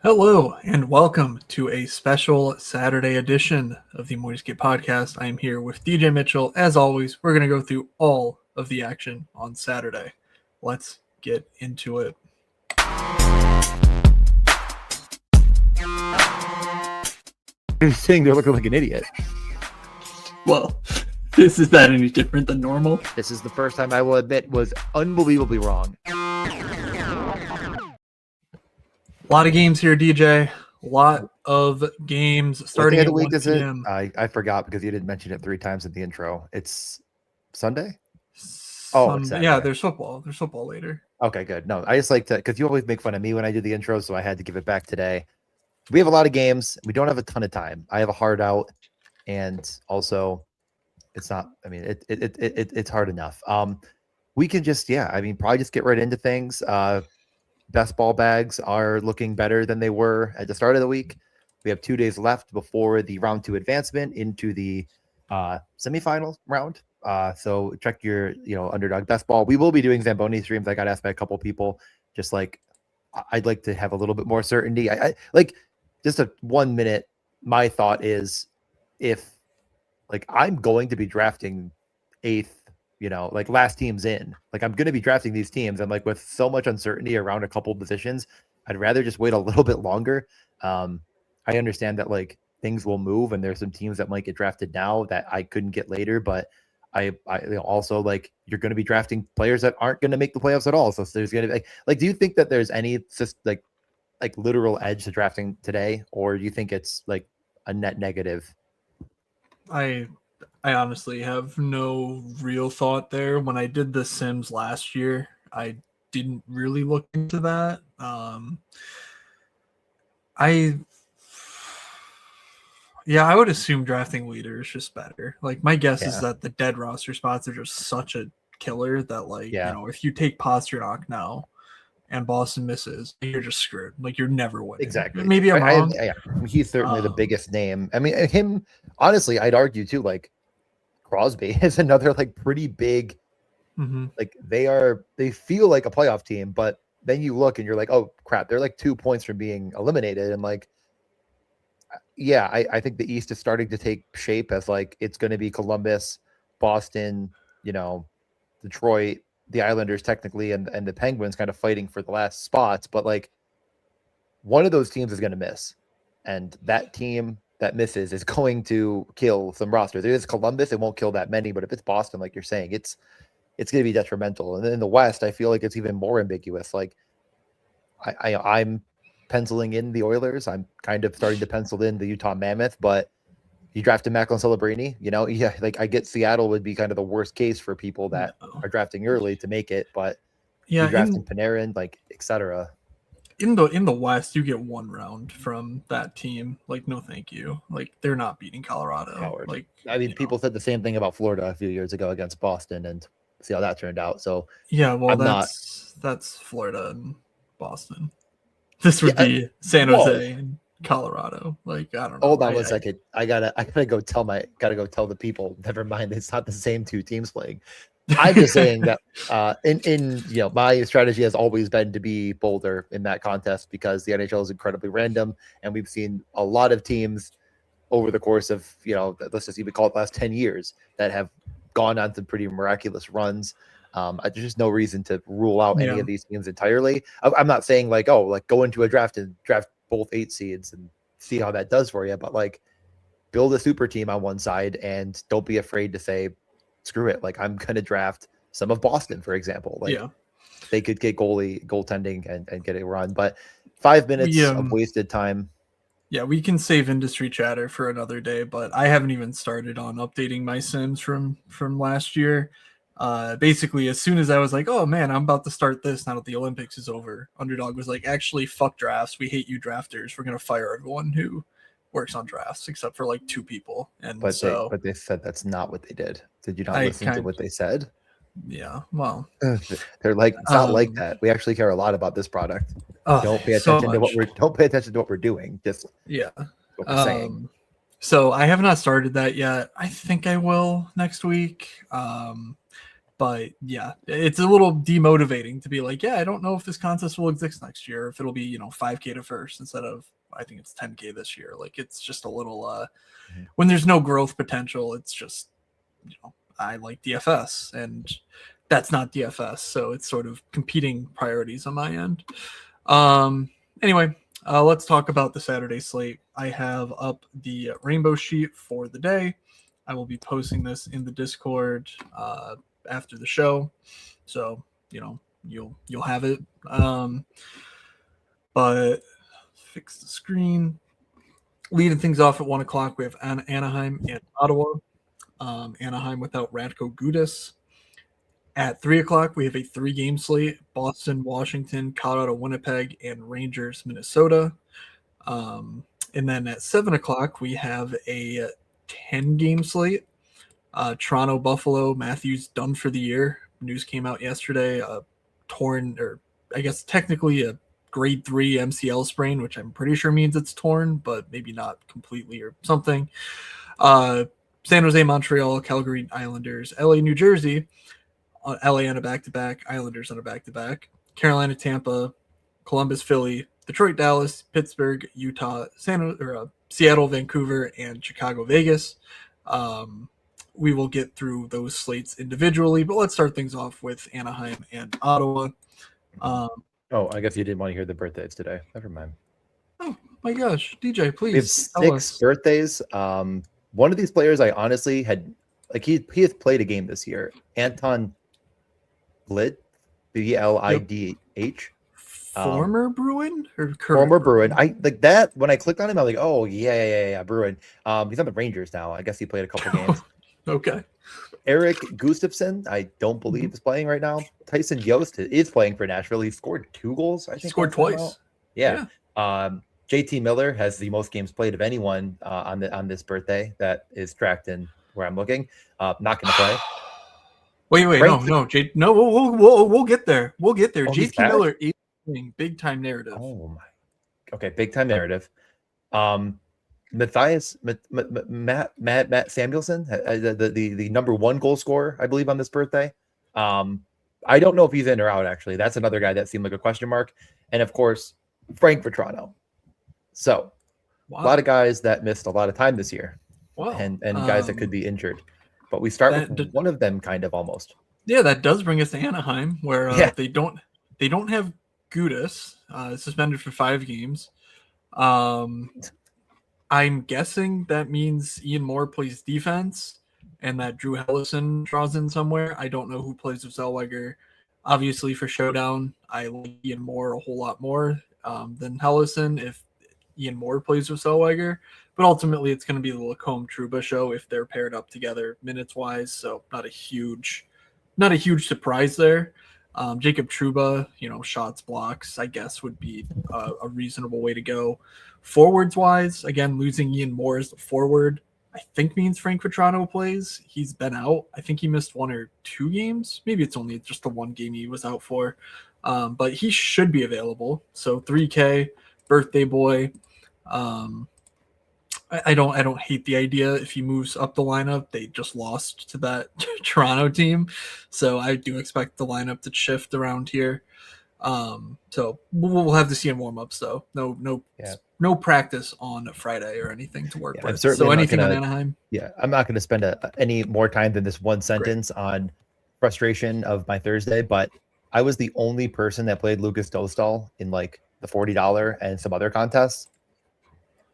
Hello and welcome to a special Saturday edition of the MoodsMarch podcast. I am here with DJ Mitchell. As always, we're going to go through all of the action on Saturday. Let's get into it. You're saying they're looking like an idiot. Well, is that any different than normal? This is the first time I will admit was unbelievably wrong. A lot of games here, DJ. A lot of games starting at 1 p.m. I forgot because you didn't mention it 3 times in the intro. It's Sunday? Yeah, there's football. There's football later. Okay, good. No, I just like to, because you always make fun of me when I do the intro, so I had to give it back today. We have a lot of games. We don't have a ton of time. I have a hard out, and also it's not, I mean, it's hard enough. We can just, probably just get right into things. Best ball bags are looking better than they were at the start of the week. We have 2 days left before the round 2 advancement into the semifinal round. So check your, underdog best ball. We will be doing Zamboni streams. I got asked by a couple people, just like, I'd like to have a little bit more certainty. I like just a 1 minute. My thought is if I'm going to be drafting 8th, last teams in, I'm going to be drafting these teams. And with so much uncertainty around a couple positions, I'd rather just wait a little bit longer. I understand that things will move and there's some teams that might get drafted now that I couldn't get later, but I also you're going to be drafting players that aren't going to make the playoffs at all. So there's going to be do you think that there's any just literal edge to drafting today, or do you think it's a net negative? I honestly have no real thought there. When I did the Sims last year, I didn't really look into that. I would assume drafting leader is just better. My guess is that the dead roster spots are just such a killer that if you take Pasternak now and Boston misses, you're just screwed. You're never winning. Exactly. Maybe I'm wrong. He's certainly the biggest name. I mean, him, honestly, I'd argue too, Crosby is another pretty big, they feel like a playoff team, but then you look and you're like, oh crap, they're 2 points from being eliminated. And I think the East is starting to take shape as it's going to be Columbus, Boston, Detroit, the Islanders technically, and the Penguins kind of fighting for the last spots. But one of those teams is going to miss, and that team that misses is going to kill some rosters. If it's Columbus, it won't kill that many, but if it's Boston, like you're saying, it's going to be detrimental. And then in the West, I feel like it's even more ambiguous. I'm penciling in the Oilers. I'm kind of starting to pencil in the Utah Mammoth, but you drafted Macklin Celebrini, I get Seattle would be kind of the worst case for people that are drafting early to make it, but you're drafting Panarin, et cetera. In the West, you get 1 round from that team. No, thank you. They're not beating Colorado. People said the same thing about Florida a few years ago against Boston, and see how that turned out. So that's Florida and Boston. This would be San Jose and Colorado. I don't know. Hold on 1 second. I gotta go tell the people. Never mind, it's not the same 2 teams playing. I'm just saying that in my strategy has always been to be bolder in that contest because the NHL is incredibly random, and we've seen a lot of teams over the course of let's just even call it last 10 years that have gone on some pretty miraculous runs. There's just no reason to rule out any of these teams entirely. I'm not saying go into a draft and draft both 8 seeds and see how that does for you, but build a super team on one side and don't be afraid to say, screw it. I'm going to draft some of Boston, for example. They could get goaltending and get it run, but 5 minutes of wasted time. Yeah, we can save industry chatter for another day, but I haven't even started on updating my Sims from last year. Basically, as soon as I was oh man, I'm about to start this now that the Olympics is over, Underdog was actually, fuck drafts. We hate you drafters. We're going to fire everyone who works on drafts except for 2 people. And but they said that's not what they did. Did you not listen to what they said? Yeah, well, they're it's not like that. We actually care a lot about this product. Don't pay attention to what we're doing. Just what we're saying. So I have not started that yet. I think I will next week. But yeah, it's a little demotivating to be like, yeah, I don't know if this contest will exist next year, if it'll be 5K to first instead of I think it's 10K this year. Like it's just a little when there's no growth potential, it's just I like DFS and that's not DFS, so it's sort of competing priorities on my end. Anyway, let's talk about the Saturday slate. I have up the rainbow sheet for the day. I will be posting this in the Discord after the show, so you'll have it. But fix the screen. Leading things off at 1:00, we have Anaheim and Ottawa. Anaheim without Radko Gudas. At 3:00, we have a 3-game slate: Boston, Washington, Colorado, Winnipeg, and Rangers, Minnesota. And then at 7:00, we have a 10-game slate: Toronto, Buffalo, Matthews done for the year. News came out yesterday. Torn, or I guess technically a grade 3 MCL sprain, which I'm pretty sure means it's torn, but maybe not completely or something. San Jose, Montreal, Calgary, Islanders, LA, New Jersey. LA on a back-to-back, Islanders on a back-to-back, Carolina, Tampa, Columbus, Philly, Detroit, Dallas, Pittsburgh, Utah, Seattle, Vancouver, and Chicago, Vegas. We will get through those slates individually, but let's start things off with Anaheim and Ottawa. I guess you didn't want to hear the birthdays today. Never mind. Oh my gosh, DJ, please. We have 6 birthdays. One of these players I honestly had, like he has played a game this year. Anton Blid, Blidh. Former Bruin or current? Former Bruin. I like that. When I clicked on him, I'm like, oh yeah, Bruin. He's on the Rangers now. I guess he played a couple games. Okay. Eric Gustafsson, I don't believe is playing right now. Tyson Yost is playing for Nashville. He scored 2 goals. I think he scored twice. Yeah. JT Miller has the most games played of anyone on this birthday that is tracked in where I'm looking. Not going to play. Wait, we'll get there. We'll get there. Oh, JT Miller is playing big time narrative. Oh my. Okay, big time narrative. Matt Samuelson, the number 1 goal scorer, I believe, on this birthday. I don't know if he's in or out, actually. That's another guy that seemed like a question mark. And of course, Frank Vetrano. So a lot of guys that missed a lot of time this year. Wow. And guys that could be injured. But we start with one of them kind of almost. Yeah, that does bring us to Anaheim, where they don't have Gudas, suspended for 5 games. I'm guessing that means Ian Moore plays defense and that Drew Hellison draws in somewhere. I don't know who plays with Zellweger. Obviously, for Showdown, I like Ian Moore a whole lot more than Hellison if Ian Moore plays with Zellweger. But ultimately, it's going to be the Lacombe Trouba show if they're paired up together minutes-wise. So not a huge surprise there. Jacob Trouba, shots, blocks, I guess would be a reasonable way to go. Forwards-wise, again, losing Ian Moore as the forward, I think means Frank Vetrano plays. He's been out. I think he missed 1 or 2 games. Maybe it's only just the 1 game he was out for. But he should be available. So 3K, birthday boy. I don't hate the idea if he moves up the lineup. They just lost to that Toronto team, so I do expect the lineup to shift around here. So we'll have to see in warm-ups though. No practice on Friday or anything to work with. So anything on Anaheim? Yeah, I'm not going to spend any more time than this one sentence on frustration of my Thursday, but I was the only person that played Lucas Dostal in like the $40 and some other contests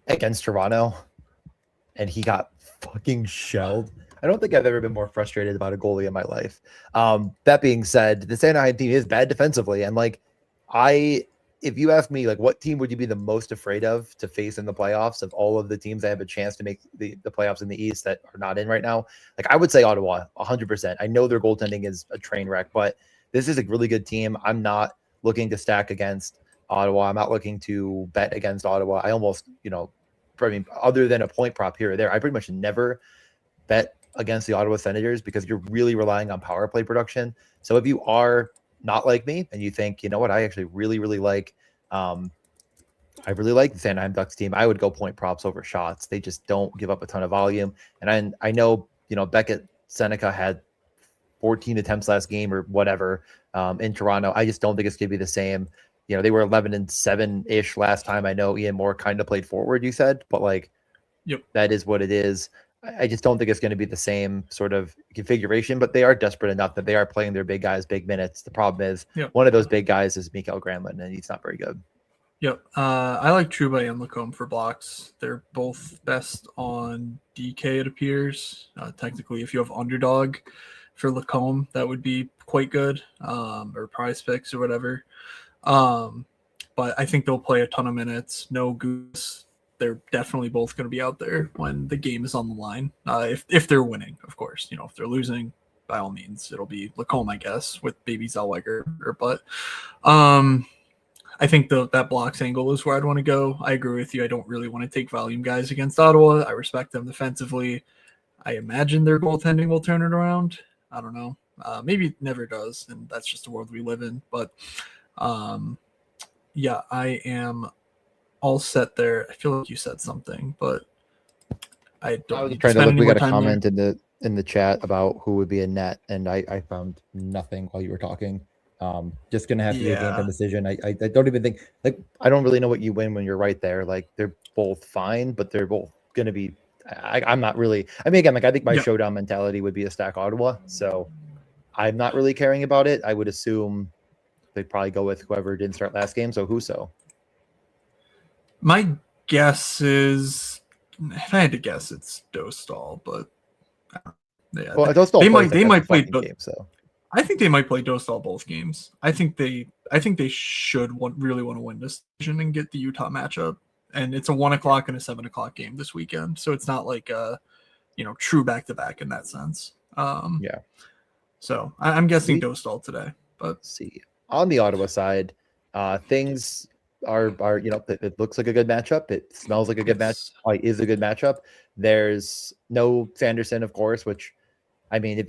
against Toronto, and he got fucking shelled. I don't think I've ever been more frustrated about a goalie in my life. That being said, the Anaheim team is bad defensively, and if you ask me, like, what team would you be the most afraid of to face in the playoffs of all of the teams that have a chance to make the playoffs in the East that are not in right now? Like, I would say Ottawa, 100%. I know their goaltending is a train wreck, but this is a really good team. I'm not looking to stack against Ottawa. I'm not looking to bet against Ottawa. I almost, other than a point prop here or there, I pretty much never bet against the Ottawa Senators because you're really relying on power play production. So if you are not like me and you think, you know what, I actually really, really like, I really like the Anaheim Ducks team, I would go point props over shots. They just don't give up a ton of volume. And I know, Beckett Seneca had 14 attempts last game or whatever in Toronto. I just don't think it's going to be the same. You know, they were 11-7-ish last time. I know Ian Moore kind of played forward, you said, but like, Yep. that is what it is. I just don't think it's going to be the same sort of configuration, but they are desperate enough that they are playing their big guys, big minutes. The problem is one of those big guys is Mikael Granlund, and he's not very good. Yep. I like Trouba and Lacombe for blocks. They're both best on DK, it appears. Technically, if you have underdog for Lacombe, that would be quite good, or prize picks or whatever. But I think they'll play a ton of minutes. No Goose. They're definitely both going to be out there when the game is on the line. If they're winning, of course. You know, if they're losing, by all means, it'll be Lacombe, I guess, with Baby Zellweger. But I think that blocks angle is where I'd want to go. I agree with you. I don't really want to take volume guys against Ottawa. I respect them defensively. I imagine their goaltending will turn it around. I don't know. Maybe it never does, and that's just the world we live in. But yeah, I am all set there. I feel like you said something, but I don't. I was trying to look. We got a comment in the chat about who would be a net, and I found nothing while you were talking. Just gonna have to be a game time decision. I don't even think, like, I don't really know what you win when you're right there. Like, they're both fine, but they're both gonna be. I'm not really. I mean, again, like, I think my showdown mentality would be to stack Ottawa, so I'm not really caring about it. I would assume they'd probably go with whoever didn't start last game. So Husso. My guess is, if I had to guess, it's Dostal, but yeah, well, Dostal they might play game, so I think they might play Dostal both games. I think they should really want to win this division and get the Utah matchup. And it's a 1 o'clock and a 7 o'clock game this weekend, so it's not like true back to back in that sense. Yeah. So I'm guessing Dostal today. But let's see, on the Ottawa side, things are it looks like a good matchup. It smells like a good match. Is a good matchup. There's no Sanderson, of course, which, I mean, if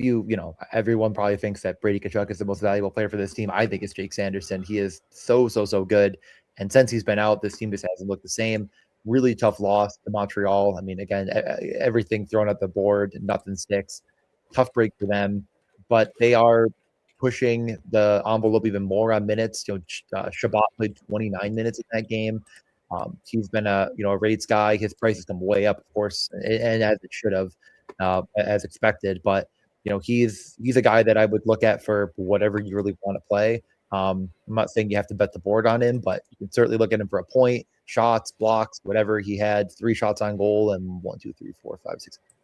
everyone probably thinks that Brady Tkachuk is the most valuable player for this team. I think it's Jake Sanderson. He is so good. And since he's been out, this team just hasn't looked the same. Really tough loss to Montreal. I mean, again, everything thrown at the board, nothing sticks. Tough break for them, but they are pushing the envelope even more on minutes. Shabbat played 29 minutes in that game. He's been a rates guy. His price has come way up, of course, and as it should have, as expected. But he's a guy that I would look at for whatever you really want to play. I'm not saying you have to bet the board on him, but you can certainly look at him for a point, shots, blocks, whatever. He had 3 shots on goal and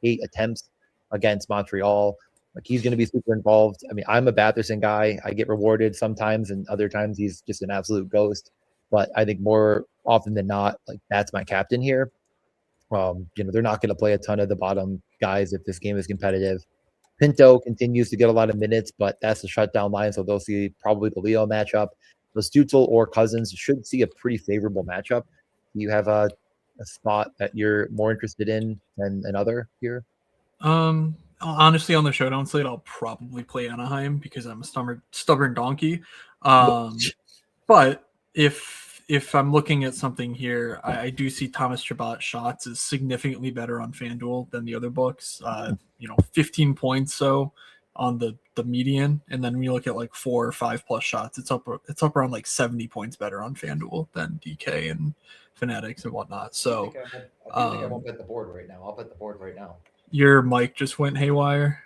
8 attempts against Montreal. Like, he's going to be super involved. I mean, I'm a Batherson guy. I get rewarded sometimes, and other times he's just an absolute ghost. But I think more often than not, like, that's my captain here. They're not going to play a ton of the bottom guys if this game is competitive. Pinto continues to get a lot of minutes, but that's the shutdown line, so they'll see probably the Leo matchup. The Stutzel or Cousins should see a pretty favorable matchup. Do you have a spot that you're more interested in than another here? Honestly, on the showdown slate, I'll probably play Anaheim because I'm a stubborn donkey. But if I'm looking at something here, I do see Thomas Chabot shots is significantly better on FanDuel than the other books. 15 points so on the median, and then when you look at like 4 or 5 plus shots, it's up around like 70 points better on FanDuel than DK and Fanatics and whatnot. So I think I won't bet the board right now. I'll bet the board right now. Your mic just went haywire,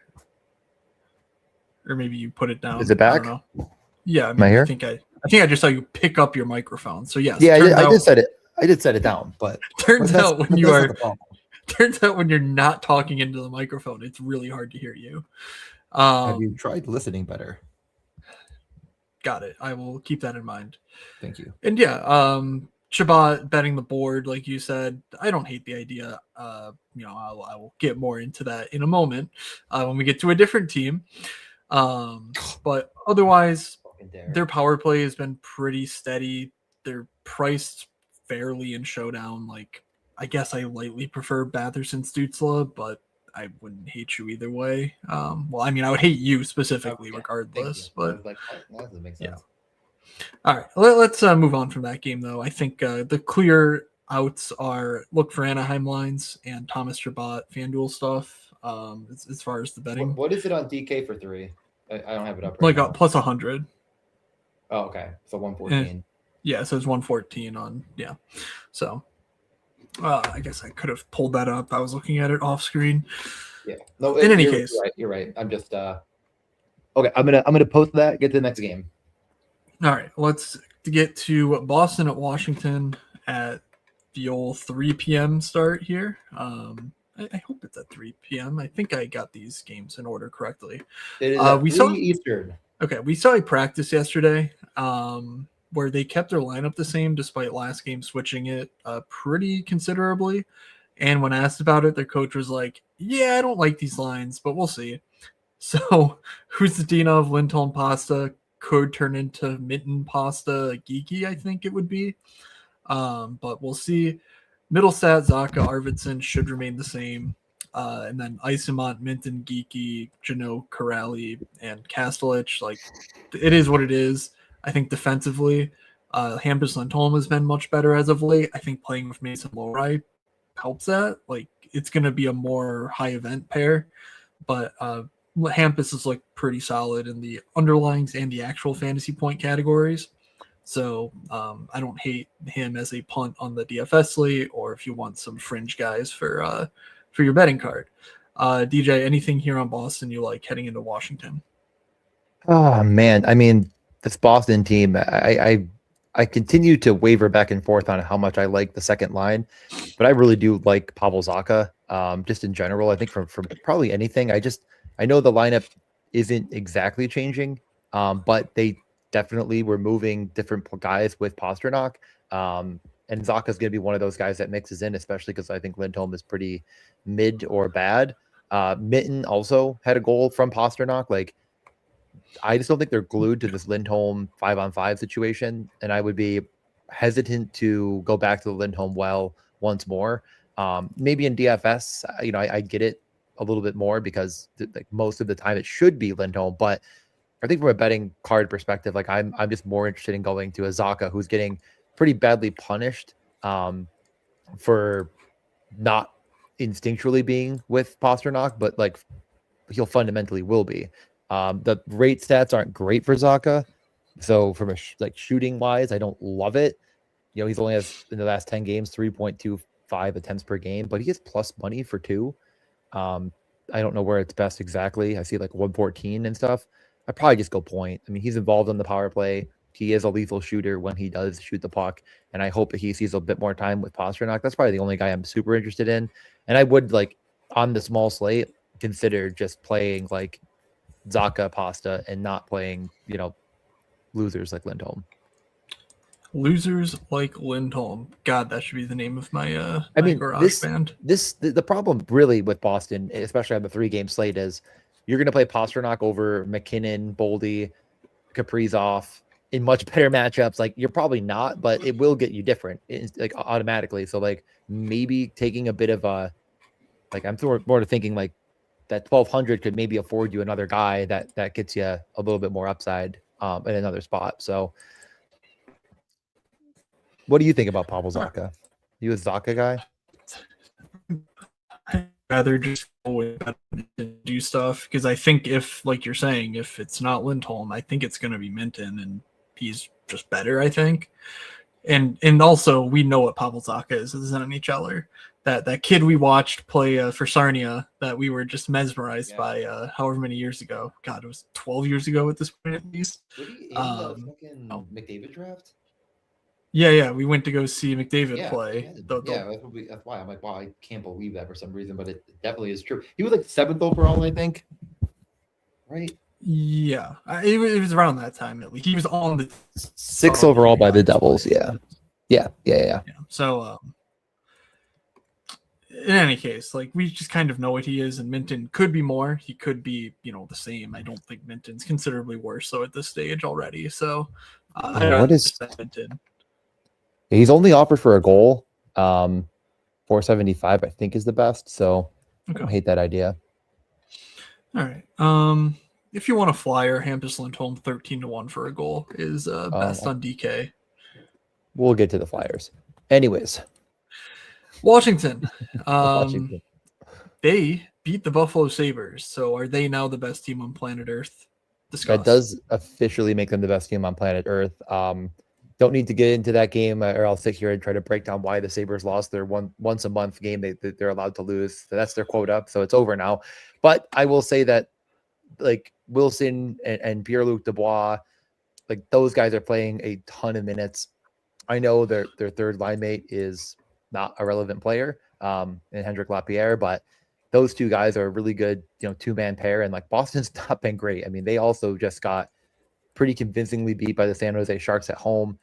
or maybe you put it down. Is it back? I don't know. Yeah, am I here? I think I just saw you pick up your microphone. So yes. Yeah, I did set it. I did set it down, but turns out when you're not talking into the microphone, it's really hard to hear you. Have you tried listening better? Got it. I will keep that in mind. Thank you. And yeah, Chabot betting the board, like you said, I don't hate the idea. I will get more into that in a moment when we get to a different team. But otherwise, their power play has been pretty steady. They're priced fairly in showdown. Like, I guess I lightly prefer Batherson Stützle, but I wouldn't hate you either way. Well, I mean, I would hate you specifically regardless. But that makes sense. Yeah. All right, let's move on from that game, though. I think the clear outs are look for Anaheim lines and Thomas Chabot FanDuel stuff as far as the betting. What is it on DK for 3? I don't have it up right like now. plus 100. Oh, okay. So 114. Yeah, it says 114 on, yeah. So I guess I could have pulled that up. I was looking at it off screen. Yeah. No, in any you're case. right. You're right. I'm just okay. I'm gonna post that. Get to the next game. All right, let's get to Boston at Washington at the old 3 p.m. start here. I hope it's at 3 p.m. I think I got these games in order correctly. It is at we 3 saw Eastern. Okay, we saw a practice yesterday where they kept their lineup the same despite last game switching it pretty considerably. And when asked about it, their coach was like, "Yeah, I don't like these lines, but we'll see." So Husadinov, Lindholm, Pasta could turn into Minton, Pasta, Geeky, I think it would be. But we'll see. Middlestat, Zaka, Arvidsson should remain the same. And then Isamont, Minton, Geeky, Janot, Corrali, and Kastelich. Like, it is what it is. I think defensively, Hampus Lindholm has been much better as of late. I think playing with Mason Lohrei helps that. Like, it's going to be a more high event pair. But Hampus is like pretty solid in the underlyings and the actual fantasy point categories. So I don't hate him as a punt on the DFS slate, or if you want some fringe guys for your betting card. DJ, anything here on Boston you like heading into Washington? Oh man, I mean, this Boston team, I continue to waver back and forth on how much I like the second line, but I really do like Pavel Zacha. Just in general, I think from probably anything, I know the lineup isn't exactly changing, but they definitely were moving different guys with Pasternak. And Zacha's going to be one of those guys that mixes in, especially because I think Lindholm is pretty mid or bad. Mitten also had a goal from Pasternak. Like, I just don't think they're glued to this Lindholm 5-on-5 situation, and I would be hesitant to go back to the Lindholm well once more. Maybe in DFS, I get it a little bit more because like most of the time it should be Lindholm, but I think from a betting card perspective, like I'm just more interested in going to a Zacha who's getting pretty badly punished for not instinctually being with Pasternak, but like he'll fundamentally will be. The rate stats aren't great for Zacha, so from a shooting wise, I don't love it. He's only has in the last 10 games 3.25 attempts per game, but he gets plus money for 2. I don't know where it's best exactly. I see like 114 and stuff. I probably just go point. I mean, he's involved in the power play. He is a lethal shooter when he does shoot the puck, and I hope that he sees a bit more time with Pasternak. That's probably the only guy I'm super interested in. And I would, like, on the small slate, consider just playing like Zacha, Pasta, and not playing, losers like Lindholm. Losers like Lindholm. God, that should be the name of my garage band. The problem really with Boston, especially on the 3-game slate, is you're going to play Pasternak over McKinnon, Boldy, Kaprizov in much better matchups. Like, you're probably not, but it will get you different, like, automatically. So, like, maybe taking a bit of a, like, I'm more to thinking like that 1,200 could maybe afford you another guy that gets you a little bit more upside in another spot. So, what do you think about Pavel Zacha? You a Zacha guy? I'd rather just go with that and do stuff, because I think if, like you're saying, if it's not Lindholm, I think it's going to be Minton, and he's just better, I think. And also, we know what Pavel Zacha is as an NHLer. That kid we watched play for Sarnia that we were just mesmerized by however many years ago. God, it was 12 years ago at this point at least. Were you in the fucking McDavid draft? Yeah, we went to go see McDavid play. That's why I'm like, wow, I can't believe that for some reason, but it definitely is true. He was like 7th overall, I think. Right? Yeah, it was around that time at least. He was on the 6th overall by the Devils. Yeah. So, in any case, like, we just kind of know what he is, and Minton could be more. He could be, the same. I don't think Minton's considerably worse so at this stage already. So, what is Minton? He's only offered for a goal. 475, I think, is the best. So I don't hate that idea. All right. If you want a flyer, Hampus Lindholm 13-1 for a goal is best on DK. We'll get to the Flyers. Anyways. Washington. They beat the Buffalo Sabres. So are they now the best team on planet Earth? discuss. That does officially make them the best team on planet Earth. Don't need to get into that game, or I'll sit here and try to break down why the Sabres lost their once a month game they're allowed to lose. So that's their quota, so it's over now. But I will say that like Wilson and Pierre-Luc Dubois, like those guys are playing a ton of minutes. I know their third line mate is not a relevant player, in Hendrik Lapierre, but those two guys are a really good, two-man pair. And like Boston's not been great. I mean, they also just got pretty convincingly beat by the San Jose Sharks at home.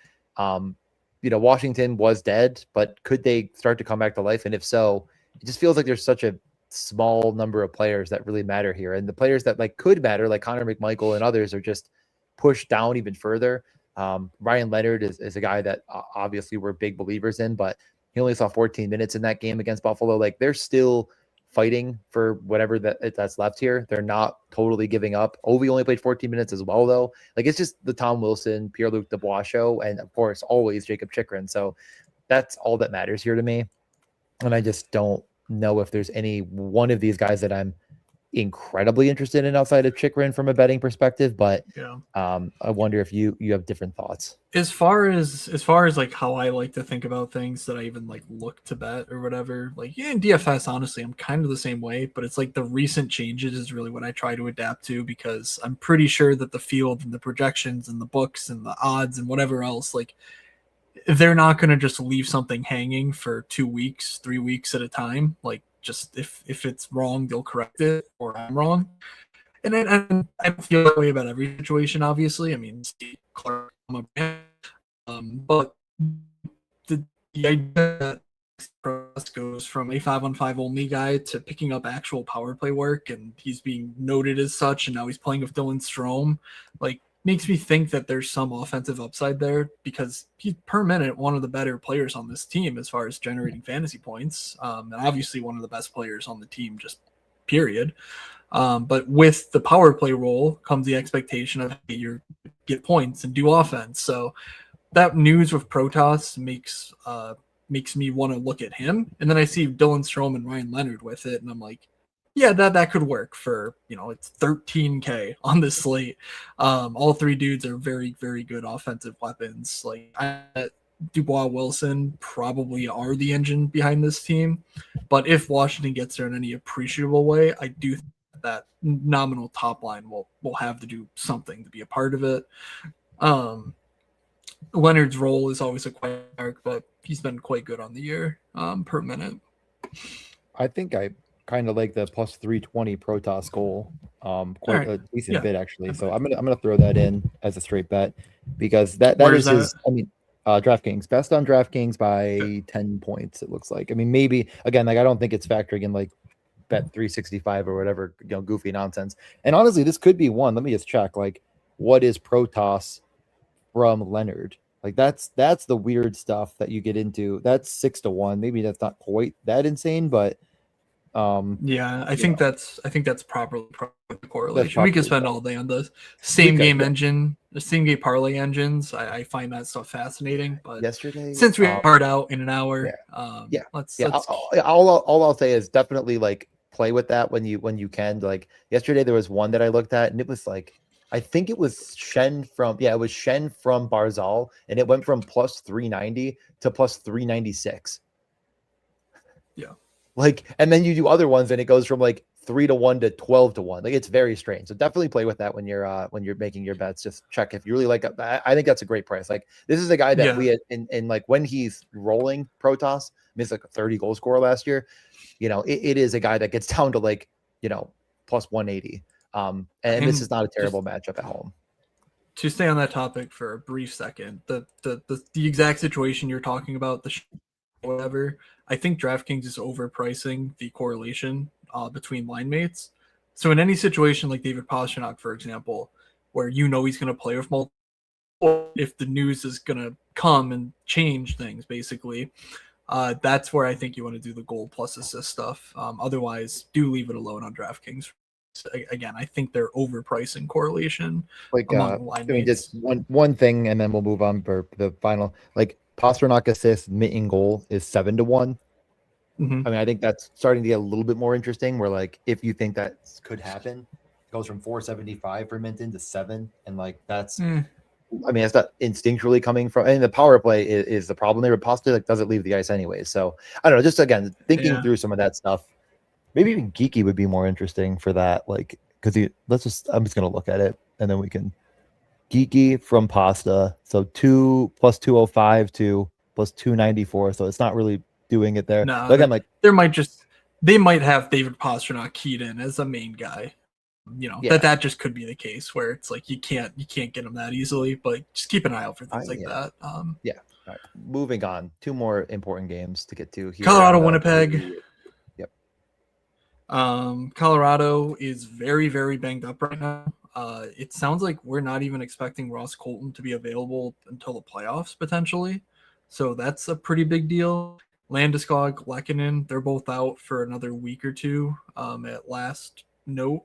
Washington was dead, but could they start to come back to life? And if so, it just feels like there's such a small number of players that really matter here. And the players that like could matter, like Connor McMichael and others, are just pushed down even further. Ryan Leonard is a guy that obviously we're big believers in, but he only saw 14 minutes in that game against Buffalo. Like they're still fighting for whatever that's left here. They're not totally giving up. Ovi only played 14 minutes as well, though. Like it's just the Tom Wilson, Pierre-Luc Dubois show, and of course always Jacob Chychrun. So that's all that matters here to me. And I just don't know if there's any one of these guys that I'm incredibly interested in outside of Chychrun from a betting perspective, but I wonder if you have different thoughts. As far as like how I like to think about things that I even like look to bet or whatever, like in DFS, honestly, I'm kind of the same way, but it's like the recent changes is really what I try to adapt to, because I'm pretty sure that the field and the projections and the books and the odds and whatever else, like they're not going to just leave something hanging for 2 weeks, 3 weeks at a time. Like just if it's wrong, they'll correct it, or I'm wrong. And then I feel that way about every situation, obviously. I mean, Steve Clark, but the idea that goes from a 5-on-5 only guy to picking up actual power play work, and he's being noted as such, and now he's playing with Dylan Strome, like makes me think that there's some offensive upside there, because he's per minute one of the better players on this team as far as generating fantasy points, and obviously one of the best players on the team, just period. But with the power play role comes the expectation of, hey, you get points and do offense. So that news with Protoss makes me want to look at him. And then I see Dylan Strome and Ryan Leonard with it, and I'm like, yeah, that could work for, it's 13K on this slate. All three dudes are very, very good offensive weapons. Like Dubois, Wilson probably are the engine behind this team. But if Washington gets there in any appreciable way, I do think that nominal top line will have to do something to be a part of it. Leonard's role is always a question mark, but he's been quite good on the year per minute. I think I kind of like the plus 320 Protoss goal, quite a decent bit actually. So I'm gonna throw that in as a straight bet, because that is his. I mean, DraftKings best on DraftKings by 10 points. It looks like. I mean, maybe again, like I don't think it's factoring in like bet 365 or whatever, goofy nonsense. And honestly, this could be one. Let me just check. Like, what is Protoss from Leonard? Like that's the weird stuff that you get into. That's 6-1. Maybe that's not quite that insane, but I think that's properly the correlation. We could spend all day on the same game engine, the same game parlay engines. I find that stuff fascinating. But yesterday, since we hard out in an hour, let's all I'll say is definitely like play with that when you can. Like yesterday, there was one that I looked at, and it was like, I think it was Shen from Barzal, and it went from plus 390 to plus 396. Yeah. Like, and then you do other ones and it goes from like 3-1 to 12-1. Like it's very strange. So definitely play with that when you're making your bets. Just check if you really like it. I think that's a great price. Like this is a guy that we had in like when he's rolling Protoss, I mean, it's like a 30 goal scorer last year. It is a guy that gets down to like, plus 180. And this is not a terrible matchup at home. To stay on that topic for a brief second, the exact situation you're talking about, whatever, I think DraftKings is overpricing the correlation between line mates. So in any situation like David Pastrnak, for example, where he's going to play with multiple, or if the news is going to come and change things, basically, that's where I think you want to do the goal plus assist stuff. Otherwise, do leave it alone on DraftKings. Again, I think they're overpricing correlation. Like, among line mates. Just one thing, and then we'll move on for the final. Like Pastrnak assist, Mitten goal is 7-1. I mean, I think that's starting to get a little bit more interesting. Where like, if you think that could happen, goes from 475 for Minton to 7, and like that's. Eh, I mean, it's not instinctually coming from, and the power play is the problem there. But Pasta like doesn't leave the ice anyway. So I don't know. Just again thinking Yeah. through some of that stuff. Maybe even Geeky would be more interesting for that. Like, because I'm just gonna look at it and then we can Geeky from Pasta. So 2 plus 205 to plus 294. So it's not really doing it there. no, But again, like they might have David Pastrnak keyed in as a main guy. Yeah. that just could be the case where it's like you can't get him that easily, but just keep an eye out for things like that. All right. Moving on. 2 more important games to get to here. Colorado, Winnipeg. Yep. Colorado is very, very banged up right now. It sounds like we're not even expecting Ross Colton to be available until the playoffs potentially. So that's a pretty big deal. Landeskog, Lehkonen, they're both out for another week or two at last note.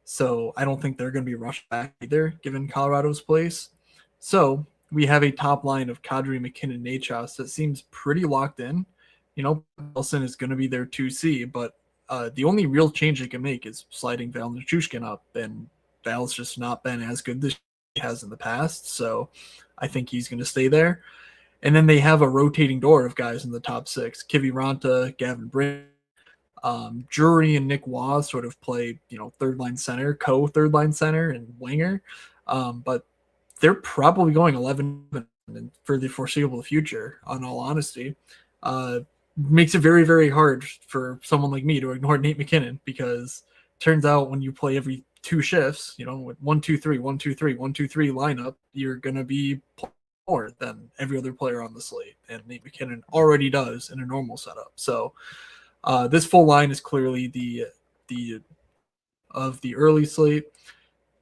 So I don't think they're going to be rushed back either, given Colorado's place. So we have a top line of Kadri, McKinnon, Nachos that seems pretty locked in. Nelson is going to be their 2C, but the only real change they can make is sliding Val Nichushkin up, and Val's just not been as good as he has in the past. So I think he's going to stay there. And then they have a rotating door of guys in the top 6. Kivi Ranta, Gavin Brink, Drury and Nick Waugh sort of play, third line center, third line center and winger. But they're probably going 11 for the foreseeable future, on all honesty. Makes it very, very hard for someone like me to ignore Nate McKinnon, because it turns out when you play every 2 shifts, with 1-2-3, 1-2-3, 1-2-3 lineup, you're going to be more than every other player on the slate. And Nate McKinnon already does in a normal setup. So this full line is clearly the of the early slate.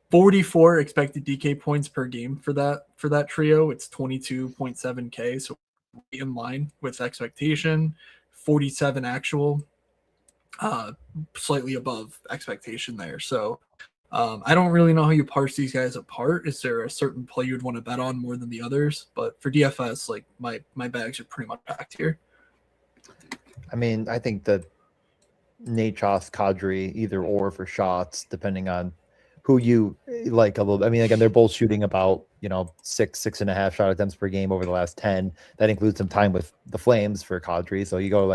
44 expected DK points per game for that trio. It's 22.7K, so in line with expectation. 47 actual, slightly above expectation there. So I don't really know how you parse these guys apart. Is there a certain play you'd want to bet on more than the others? But for DFS, like my bags are pretty much packed here. I mean, I think the Nachos, Kadri, either or for shots, depending on who you like a little. I mean, again, they're both shooting about 6.5 shot attempts per game over the last 10. That includes some time with the Flames for Kadri. So you go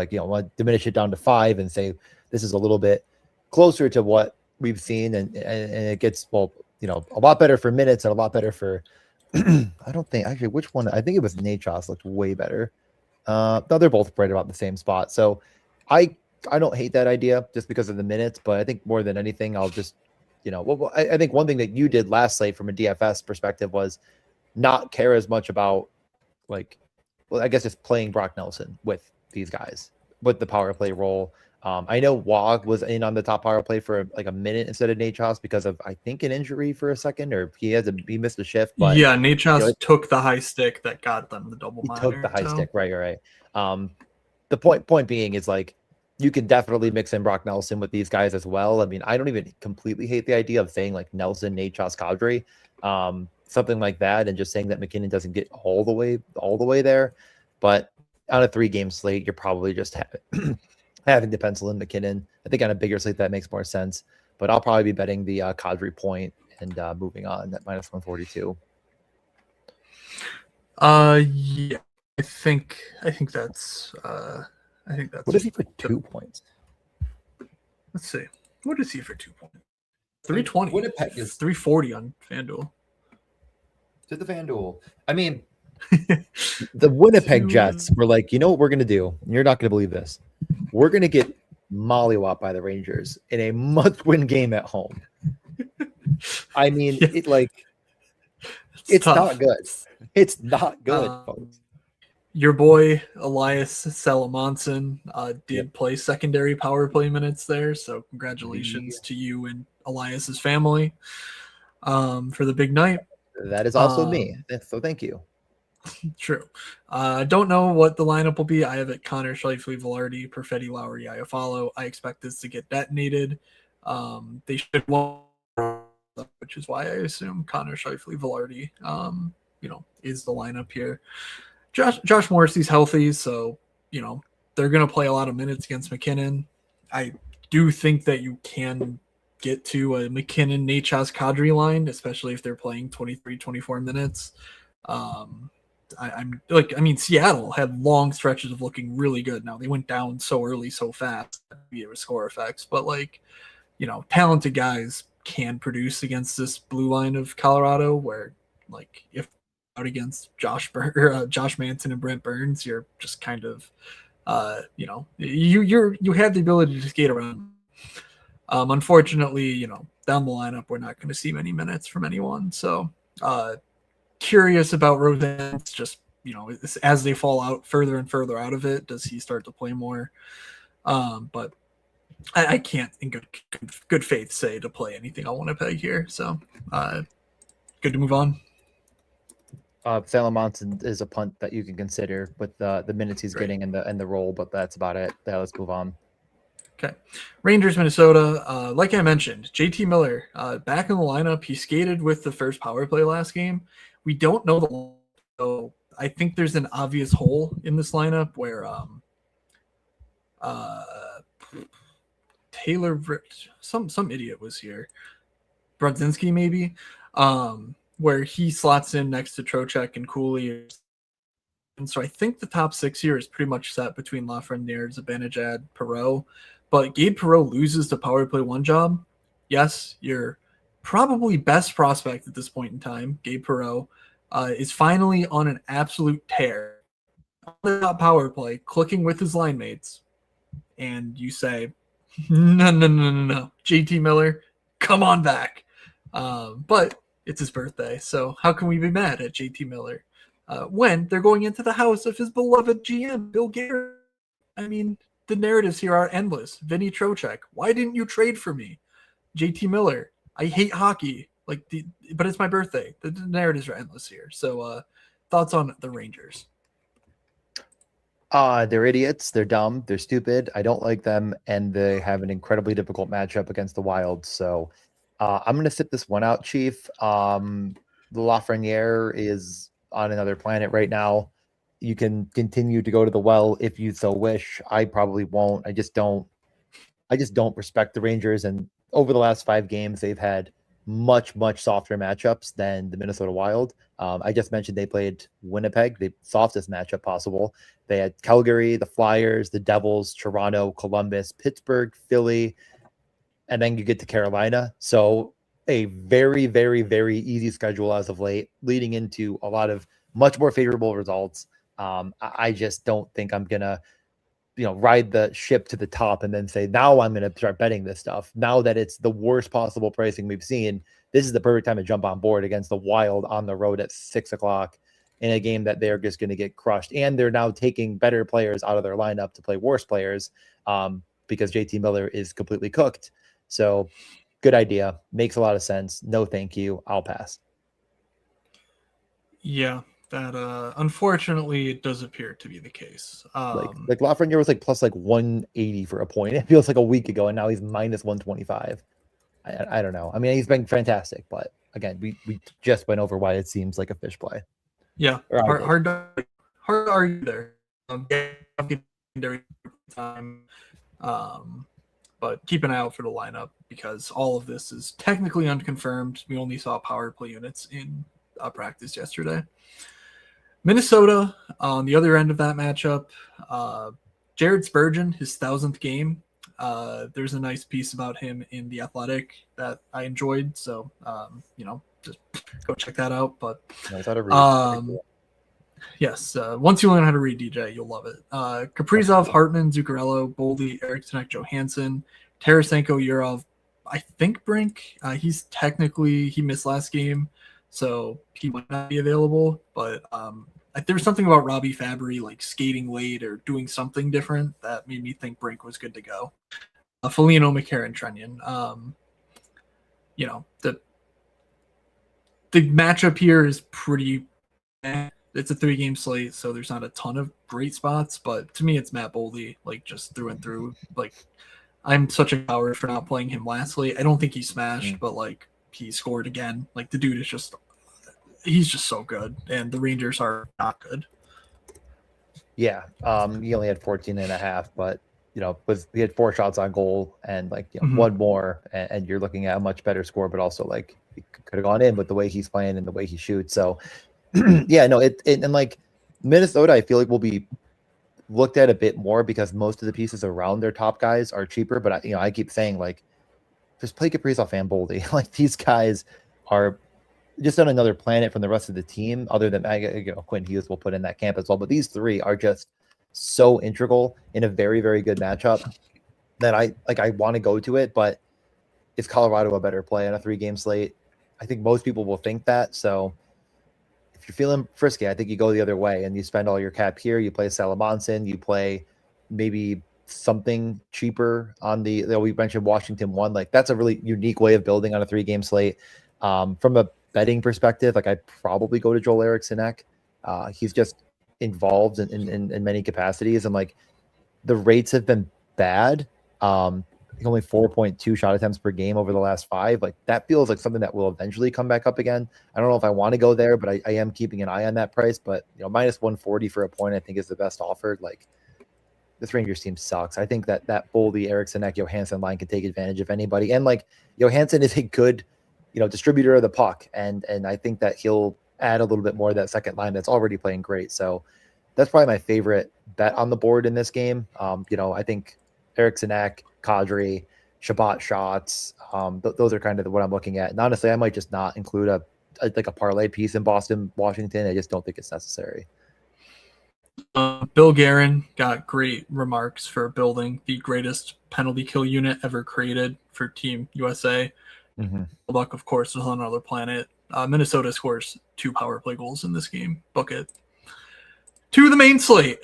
diminish it down to 5 and say this is a little bit closer to what we've seen, and it gets a lot better for minutes and a lot better for. I don't think actually which one. I think it was Nachos looked way better. No, they're both right about the same spot. So I don't hate that idea just because of the minutes, but I think more than anything, I'll just, I think one thing that you did last slate from a DFS perspective was not care as much about I guess just playing Brock Nelson with these guys with the power play role. I know Wog was in on the top power play for like a minute instead of Nachos because of, I think, an injury for a second, or he missed a shift. But yeah, Nachos took the high stick that got them the double minor. He took the high stick, right. The point being is you can definitely mix in Brock Nelson with these guys as well. I mean, I don't even completely hate the idea of saying like Nelson, Nachos, Kadri, something like that, and just saying that McKinnon doesn't get all the way there. But on a 3-game slate, you're probably just having to pencil in McKinnon. I think on a bigger slate that makes more sense. But I'll probably be betting the Kadri point and moving on at minus 142. Yeah, I think that's. What is he for 2 points? Let's see. What is he for 2 points? 320. Winnipeg is 340 on FanDuel. To the FanDuel. I mean, the Winnipeg Jets were like, you know what we're going to do? You're not going to believe this. We're going to get mollywopped by the Rangers in a must-win game at home. I mean, it's not good. It's not good, folks. Your boy Elias Salamonson did play secondary power play minutes there, so congratulations to you and Elias's family for the big night. That is also me, so thank you. True. I don't know what the lineup will be. I have it Connor, Scheifele, Velarde, Perfetti, Lowry, Iafallo. I expect this to get detonated. They should win, which is why I assume Connor, Scheifele, Velarde, is the lineup here. Josh Morrissey's healthy, so they're going to play a lot of minutes against McKinnon. I do think that you can get to a McKinnon, Nachos, Kadri line, especially if they're playing 23, 24 minutes. Seattle had long stretches of looking really good. Now they went down so early, so fast, it was score effects, but talented guys can produce against this blue line of Colorado, where if out against Josh Manson and Brent Burns, you're just kind of, you have the ability to skate around. Unfortunately, down the lineup, we're not going to see many minutes from anyone. So, curious about Rosen. Just as they fall out further and further out of it, does he start to play more? But I can't in good faith say to play anything on Winnipeg here. So, good to move on. Salem Monson is a punt that you can consider with the minutes he's getting and the role, but that's about it. Let's move on. Okay. Rangers, Minnesota. Like I mentioned, JT Miller back in the lineup. He skated with the first power play last game. We don't know so I think there's an obvious hole in this lineup where Taylor, some idiot was here. Brodzinski maybe, where he slots in next to Trocheck and Cooley. And so I think the top six here is pretty much set between Lafreniere, Zibanejad, Perreault. But Gabe Perreault loses the power play one job. Yes, your probably best prospect at this point in time, Gabe Perreault, is finally on an absolute tear on the top power play, clicking with his line mates. And you say, no. JT Miller, come on back. But it's his birthday, so how can we be mad at JT Miller when they're going into the house of his beloved GM, Bill Garrett? I mean, the narratives here are endless. Vinny Trocheck, why didn't you trade for me? JT Miller, I hate hockey, but it's my birthday. The narratives are endless here. So, thoughts on the Rangers? They're idiots. They're dumb. They're stupid. I don't like them, and they have an incredibly difficult matchup against the Wild. So, I'm going to sit this one out, Chief. Lafreniere is on another planet right now. You can continue to go to the well if you so wish. I probably won't. I just don't respect the Rangers. And over the last 5 games, they've had much, much softer matchups than the Minnesota Wild. I just mentioned they played Winnipeg, the softest matchup possible. They had Calgary, the Flyers, the Devils, Toronto, Columbus, Pittsburgh, Philly, and then you get to Carolina. So a very, very, very easy schedule as of late, leading into a lot of much more favorable results. I just don't think I'm going to, ride the ship to the top and then say, now I'm going to start betting this stuff. Now that it's the worst possible pricing we've seen, this is the perfect time to jump on board against the Wild on the road at 6:00 in a game that they're just going to get crushed. And they're now taking better players out of their lineup to play worse players because JT Miller is completely cooked. So good idea. Makes a lot of sense. No, thank you. I'll pass. Yeah, that unfortunately it does appear to be the case. Like Lafreniere was plus 180 for a point. It feels like a week ago, and now he's minus 125. I don't know. I mean, he's been fantastic, but again, we just went over why it seems like a fish play. Yeah, hard to argue there. But keep an eye out for the lineup because all of this is technically unconfirmed. We only saw power play units in practice yesterday. Minnesota on the other end of that matchup, Jared Spurgeon, his 1,000th game. There's a nice piece about him in The Athletic that I enjoyed. So, just go check that out. But yes, once you learn how to read DJ, you'll love it. Kaprizov, Hartman, Zuccarello, Boldy, Eriksson, Johansson, Tarasenko, Yurov. I think Brink. He missed last game, so he might not be available. But there was something about Robbie Fabry skating late or doing something different that made me think Brink was good to go. Foligno, McCarron, Trenyon. The matchup here is pretty. It's a 3-game slate, so there's not a ton of great spots. But to me, it's Matt Boldy, just through and through. I'm such a coward for not playing him lastly. I don't think he smashed, but he scored again. The dude is he's just so good, and the Rangers are not good. Yeah, he only had 14.5, but he had 4 shots on goal and one more, and you're looking at a much better score, but also like he could have gone in with the way he's playing and the way he shoots. So yeah, no, and like Minnesota, I feel like will be looked at a bit more because most of the pieces around their top guys are cheaper. But I keep saying like just play Kaprizov and Boldy. Like these guys are just on another planet from the rest of the team, other than Quinn Hughes will put in that camp as well. But these 3 are just so integral in a very, very good matchup that I want to go to it. But is Colorado a better play on a 3-game slate? I think most people will think that. So if you're feeling frisky, I think you go the other way and you spend all your cap here. You play Salamonson, you play maybe something cheaper on we mentioned Washington 1. Like that's a really unique way of building on a 3-game slate. From a betting perspective, like I'd probably go to Joel Eriksson. He's just involved in many capacities, and like the rates have been bad. Only 4.2 shot attempts per game over the last 5. Like that feels like something that will eventually come back up again. I don't know if I want to go there, but I am keeping an eye on that price. But minus 140 for a point, I think is the best offered. Like this Rangers team sucks. I think that Boldy, Eriksson, Johansson line can take advantage of anybody, and like Johansson is a good distributor of the puck, and I think that he'll add a little bit more of that second line that's already playing great. So that's probably my favorite bet on the board in this game. I think Eriksson, Kadri, Shabbat shots. Those are kind of what I'm looking at. And honestly, I might just not include a parlay piece in Boston, Washington. I just don't think it's necessary. Bill Guerin got great remarks for building the greatest penalty kill unit ever created for Team USA. Buck, of course, is on another planet. Minnesota scores 2 power play goals in this game. Book it. To the main slate.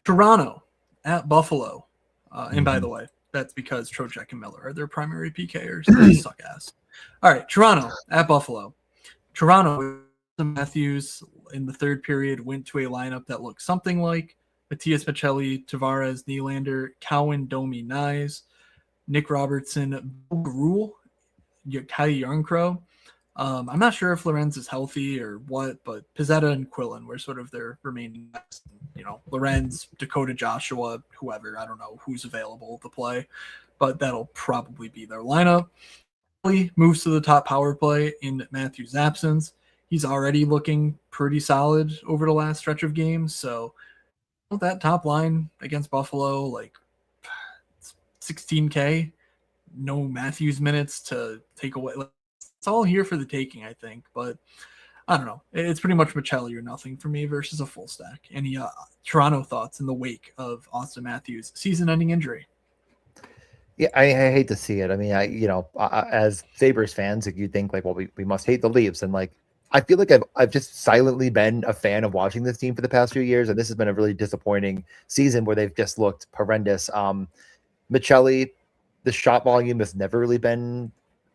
Toronto at Buffalo. And by the way, that's because Trocheck and Miller are their primary PKers. They suck ass. All right, Toronto at Buffalo. Toronto, Matthews in the 3rd period went to a lineup that looked something like Matias Maccelli, Tavares, Nylander, Cowan, Domi, Nyes, Nick Robertson, Gruel, Kai Yarncrow. I'm not sure if Lorenz is healthy or what, but Pizzetta and Quillen were sort of their remaining guys. Lorenz, Dakota Joshua, whoever. I don't know who's available to play, but that'll probably be their lineup. He moves to the top power play in Matthews' absence. He's already looking pretty solid over the last stretch of games. So that top line against Buffalo, like 16K, no Matthews minutes to take away. It's all here for the taking, I think. But I don't know. It's pretty much Maccelli or nothing for me versus a full stack. Any Toronto thoughts in the wake of Austin Matthews' season-ending injury? Yeah, I hate to see it. I mean, as Sabres fans, you think like, well, we must hate the Leafs, and like I feel like I've just silently been a fan of watching this team for the past few years, and this has been a really disappointing season where they've just looked horrendous. Maccelli, the shot volume has never really been,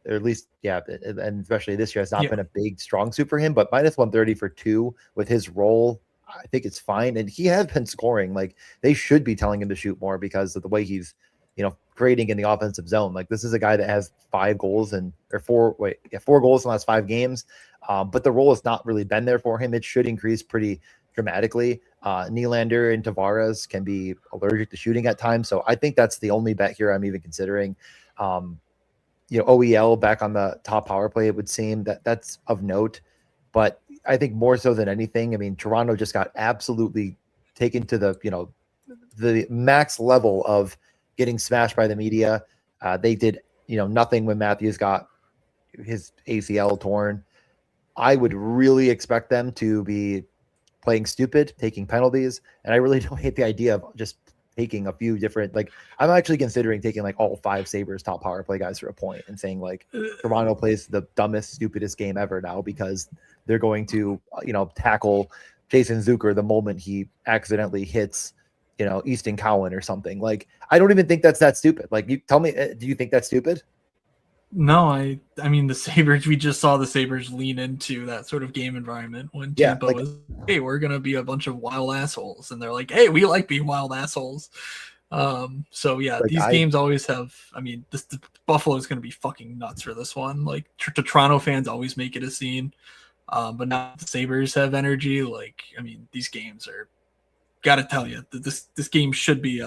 or at least, and especially this year has not been a big strong suit for him. But minus 130 for 2 with his role, I think it's fine, and he has been scoring. Like they should be telling him to shoot more because of the way he's creating in the offensive zone. Like this is a guy that has 4 goals in the last 5 games. But the role has not really been there for him. It should increase pretty dramatically. Nylander and Tavares can be allergic to shooting at times. So I think that's the only bet here I'm even considering. OEL back on the top power play, it would seem that's of note. But I think more so than anything, I mean, Toronto just got absolutely taken to the max level of getting smashed by the media. They did, nothing when Matthews got his ACL torn. I would really expect them to be playing stupid, taking penalties, and I really don't hate the idea of just taking a few different. Like, I'm actually considering taking like all 5 Sabres top power play guys for a point and saying like Toronto plays the dumbest, stupidest game ever now because they're going to, tackle Jason Zucker the moment he accidentally hits, Easton Cowan or something. Like, I don't even think that's that stupid. Like, you tell me, do you think that's stupid? No, I mean the Sabres, we just saw the Sabres lean into that sort of game environment when Tampa was, hey, we're going to be a bunch of wild assholes. And they're like, hey, we like being wild assholes. So yeah, like these games always have, I mean, the Buffalo is going to be fucking nuts for this one. Like the Toronto fans always make it a scene. But now the Sabres have energy. Like, I mean, these games are, got to tell you, this game should be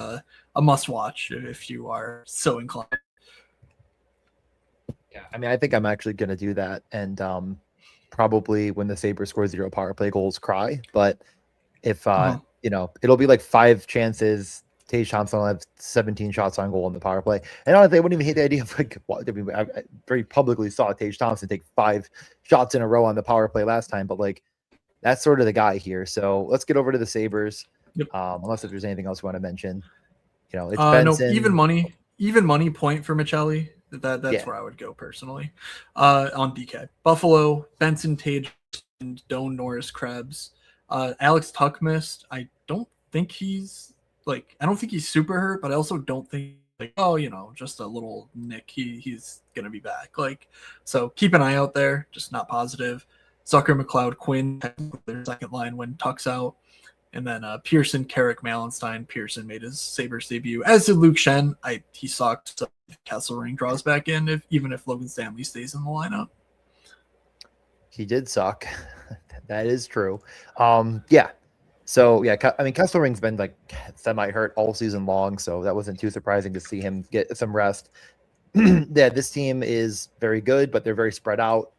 a must watch if you are so inclined. Yeah, I mean, I think I'm actually going to do that, and probably when the Sabres score 0 power play goals, cry. But if it'll be like 5 chances. Tage Thompson will have 17 shots on goal in the power play, and honestly, I wouldn't even hate the idea of like. I mean, I very publicly saw Tage Thompson take 5 shots in a row on the power play last time, but like that's sort of the guy here. So let's get over to the Sabres. Yep. Unless if there's anything else you want to mention, it's no, Benson. even money point for Michelli. That's where I would go personally. On DK, Buffalo, Benson, Tage, and Doan, Norris, Krebs. Alex Tuck missed. I don't think he's super hurt, but I also don't think just a little nick. He's gonna be back. So keep an eye out there. Just not positive. Zucker, McLeod, Quinn, their second line when Tuck's out. And then Pearson, Carrick, Malenstein. Pearson made his Sabres debut, as did Luke Shen. He sucked. So Kesselring draws back in, even if Logan Stanley stays in the lineup. He did suck. That is true. Yeah. So, yeah, I mean, Kesselring's been like semi-hurt all season long, so that wasn't too surprising to see him get some rest. Yeah, this team is very good, but they're very spread out.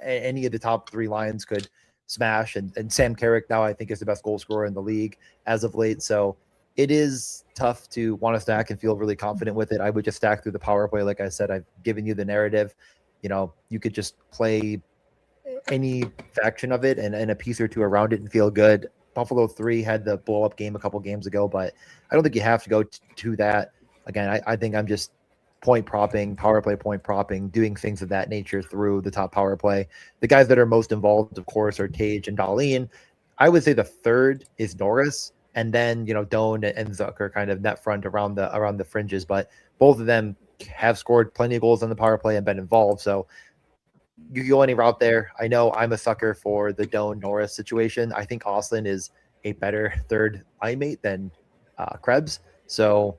Any of the top 3 lines could smash, and Sam Carrick now I think is the best goal scorer in the league as of late. So it is tough to want to stack and feel really confident with it. I would just stack through the power play. Like I said, I've given you the narrative. You could just play any faction of it and a piece or two around it and feel good. Buffalo 3 had the blow up game a couple games ago, but I don't think you have to go to that. Again, I think I'm just point propping, power play point propping, doing things of that nature through the top power play. The guys that are most involved, of course, are Tage and Dahlin. I would say the third is Norris, and then Doan and Zucker kind of net front around the fringes. But both of them have scored plenty of goals on the power play and been involved. So you go any route there. I know I'm a sucker for the Doan Norris situation. I think Austin is a better third line mate than Krebs. So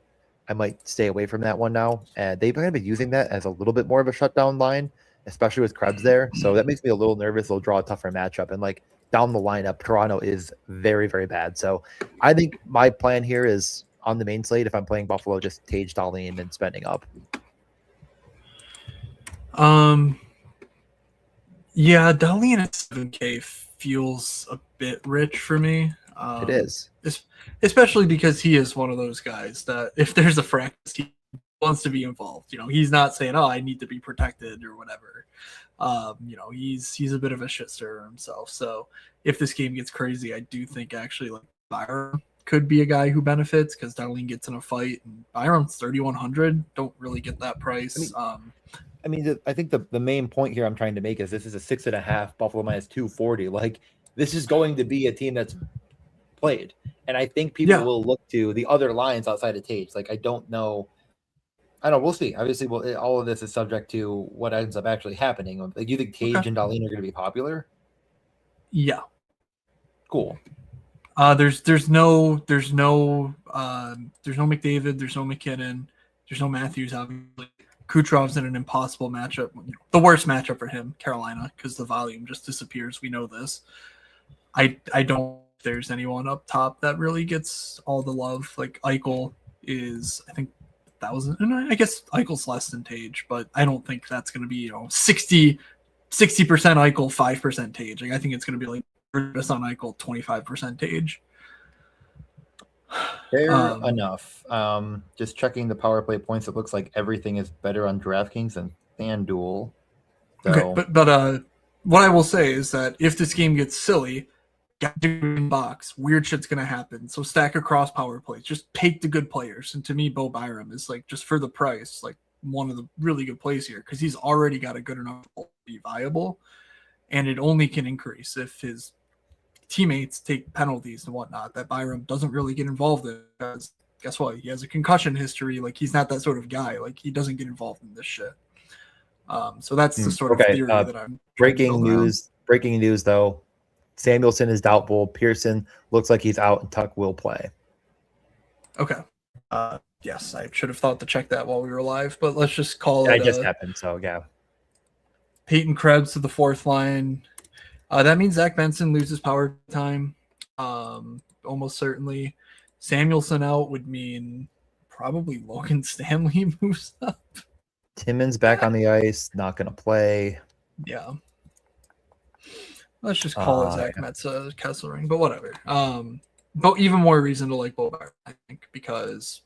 I might stay away from that one now. And they've kind of been using that as a little bit more of a shutdown line, especially with Krebs there. So that makes me a little nervous. They'll draw a tougher matchup. And like down the lineup, Toronto is very, very bad. So I think my plan here is on the main slate, if I'm playing Buffalo, just Tage Dahlin and spending up. Yeah, Dahlin at 7K feels a bit rich for me. It is. Especially because he is one of those guys that if there's a fracas, he wants to be involved. He's not saying, "Oh, I need to be protected" or whatever. He's a bit of a shit stirrer himself. So if this game gets crazy, I do think actually like Byram could be a guy who benefits because Dahlin gets in a fight and Byram's 3,100. Don't really get that price. I think the main point here I'm trying to make is this is a 6.5 Buffalo minus 240. Like this is going to be a team that's played, and I think people will look to the other lines outside of Tage. Like I don't know. We'll see. Obviously, all of this is subject to what ends up actually happening. Like, you think Tage and Dahlin are going to be popular? Yeah. Cool. There's no McDavid. There's no McKinnon. There's no Matthews. Obviously, Kucherov's in an impossible matchup. The worst matchup for him, Carolina, because the volume just disappears. We know this. I don't think there's anyone up top that really gets all the love. Like Eichel is, I think, 1,000. And I guess Eichel's less than Tage, but I don't think that's going to be 60% Eichel, 5% Tage. Like I think it's going to be like just on Eichel, 25% Tage. Fair enough. Just checking the power play points. It looks like everything is better on DraftKings than FanDuel. So. Okay, but what I will say is that if this game gets silly, got to do in box, weird shit's gonna happen. So stack across power plays. Just take the good players. And to me, Bo Byram is like just for the price, like one of the really good plays here because he's already got a good enough to be viable, and it only can increase if his teammates take penalties and whatnot that Byram doesn't really get involved in because guess what? He has a concussion history. Like he's not that sort of guy. Like he doesn't get involved in this shit. So that's the sort of theory that I'm breaking news though. Samuelson is doubtful. Pearson looks like he's out and Tuck will play. Okay. Yes, I should have thought to check that while we were live, but let's just call it. It just happened. So yeah. Peyton Krebs to the fourth line. That means Zach Benson loses power time. Almost certainly. Samuelson out would mean probably Logan Stanley moves up. Timmons back on the ice, not going to play. Yeah. Let's just call it Zach Metza Kesselring, but whatever. But even more reason to like Bobar, I think, because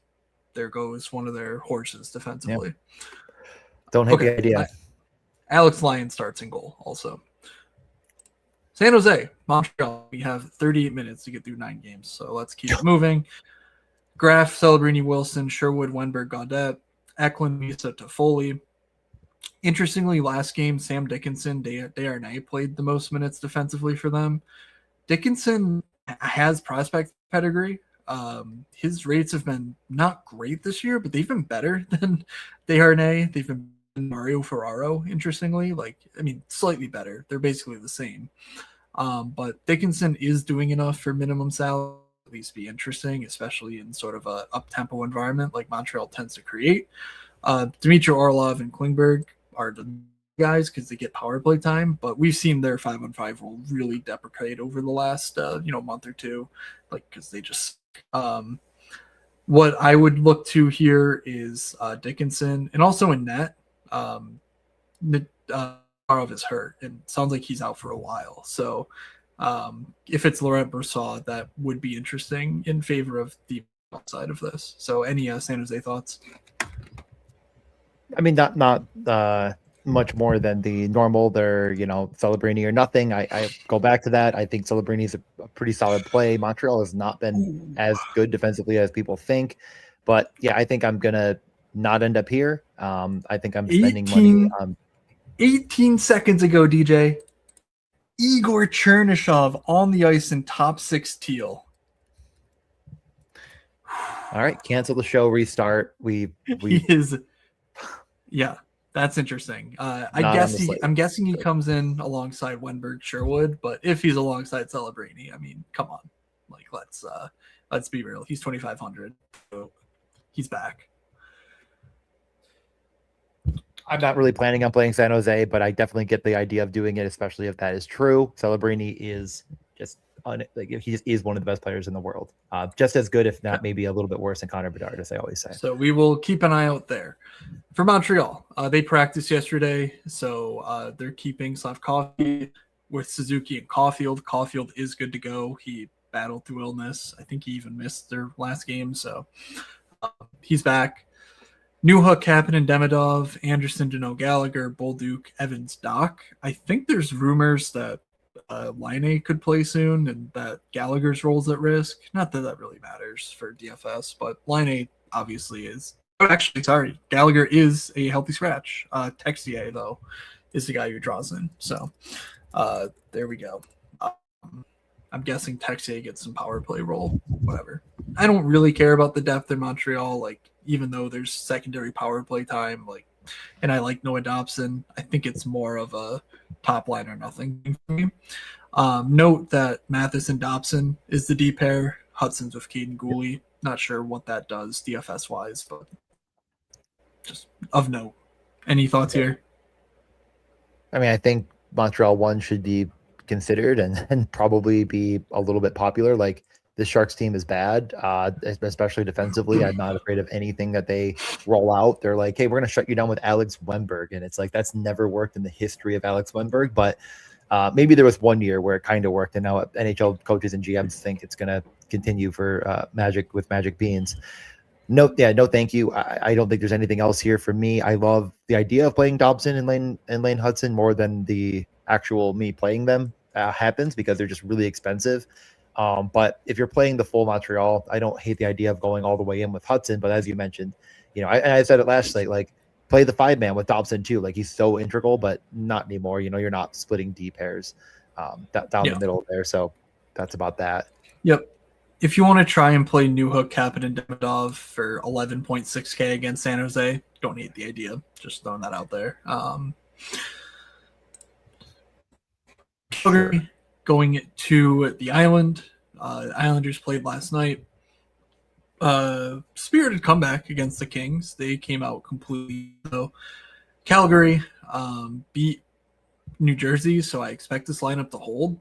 there goes one of their horses defensively. Yeah. Don't hate the idea. Alex Lyon starts in goal also. San Jose, Montreal. We have 38 minutes to get through 9 games, so let's keep it moving. Graf, Celebrini, Wilson, Sherwood, Wenberg, Gaudette, Eklund, Misa, Toffoli. Interestingly, last game, Sam Dickinson, Desharnais played the most minutes defensively for them. Dickinson has prospect pedigree. His rates have been not great this year, but they've been better than Desharnais. They've been Mario Ferraro, interestingly. Slightly better. They're basically the same. But Dickinson is doing enough for minimum salary to at least be interesting, especially in sort of a up-tempo environment like Montreal tends to create. Dmitry Orlov and Klingberg are the guys because they get power play time, but we've seen their 5-on-5 role really deprecate over the last month or two, because they just what I would look to here is Dickinson, and also in net. Marov is hurt and sounds like he's out for a while, so if it's Laurent Brossoit, that would be interesting in favor of the outside of this. So any San Jose thoughts? Not much more than the normal. They're, Celebrini or nothing. I go back to that. I think Celebrini is a pretty solid play. Montreal has not been as good defensively as people think. But, yeah, I think I'm going to not end up here. I think I'm spending money. 18 seconds ago, DJ, Igor Chernyshov on the ice in top 6 teal. All right, cancel the show, restart. He is... Yeah, that's interesting. I'm guessing he comes in alongside Wenberg Sherwood, but if he's alongside Celebrini, come on. Let's be real. He's 2,500. So he's back. I'm not really planning on playing San Jose, but I definitely get the idea of doing it, especially if that is true. Celebrini is just he just is one of the best players in the world. Just as good, if not maybe a little bit worse than Connor Bedard, as I always say. So we will keep an eye out there. For Montreal, they practiced yesterday, so they're keeping Slavkovsky with Suzuki and Caulfield. Caulfield is good to go. He battled through illness. I think he even missed their last game, so he's back. Newhook, Kapanen, Demidov, Anderson, Deneau, Gallagher, Bolduc, Evans, Doc. I think there's rumors that Laine could play soon and that Gallagher's role's at risk. Not that that really matters for DFS, but Laine obviously is. Oh, actually, sorry. Gallagher is a healthy scratch. Texier, though, is the guy who draws in. So there we go. I'm guessing Texier gets some power play role, whatever. I don't really care about the depth in Montreal, even though there's secondary power play time, and I like Noah Dobson. I think it's more of a top line or nothing for me. Note that Mathis and Dobson is the D pair. Hudson's with Caden Gooley. Not sure what that does DFS wise, but just of note. Any thoughts here? I think Montreal 1 should be considered and probably be a little bit popular. The Sharks team is bad, especially defensively. I'm not afraid of anything that they roll out. They're like, hey, we're going to shut you down with Alex Wenberg. And it's that's never worked in the history of Alex Wenberg. But maybe there was one year where it kind of worked. And now NHL coaches and GMs think it's going to continue for Magic Beans. No, thank you. I don't think there's anything else here for me. I love the idea of playing Dobson and Lane Hudson more than the actual me playing them happens, because they're just really expensive. But if you're playing the full Montreal, I don't hate the idea of going all the way in with Hudson. But as you mentioned, I said it last night, play the 5-man with Dobson too. He's so integral, but not anymore. You're not splitting D pairs down the middle there. So that's about that. Yep. If you want to try and play Newhook, Kapanen, and Demidov for 11.6K against San Jose, don't hate the idea. Just throwing that out there. Calgary going to the Island. Islanders played last night. Spirited comeback against the Kings. They came out completely. So Calgary beat New Jersey, so I expect this lineup to hold.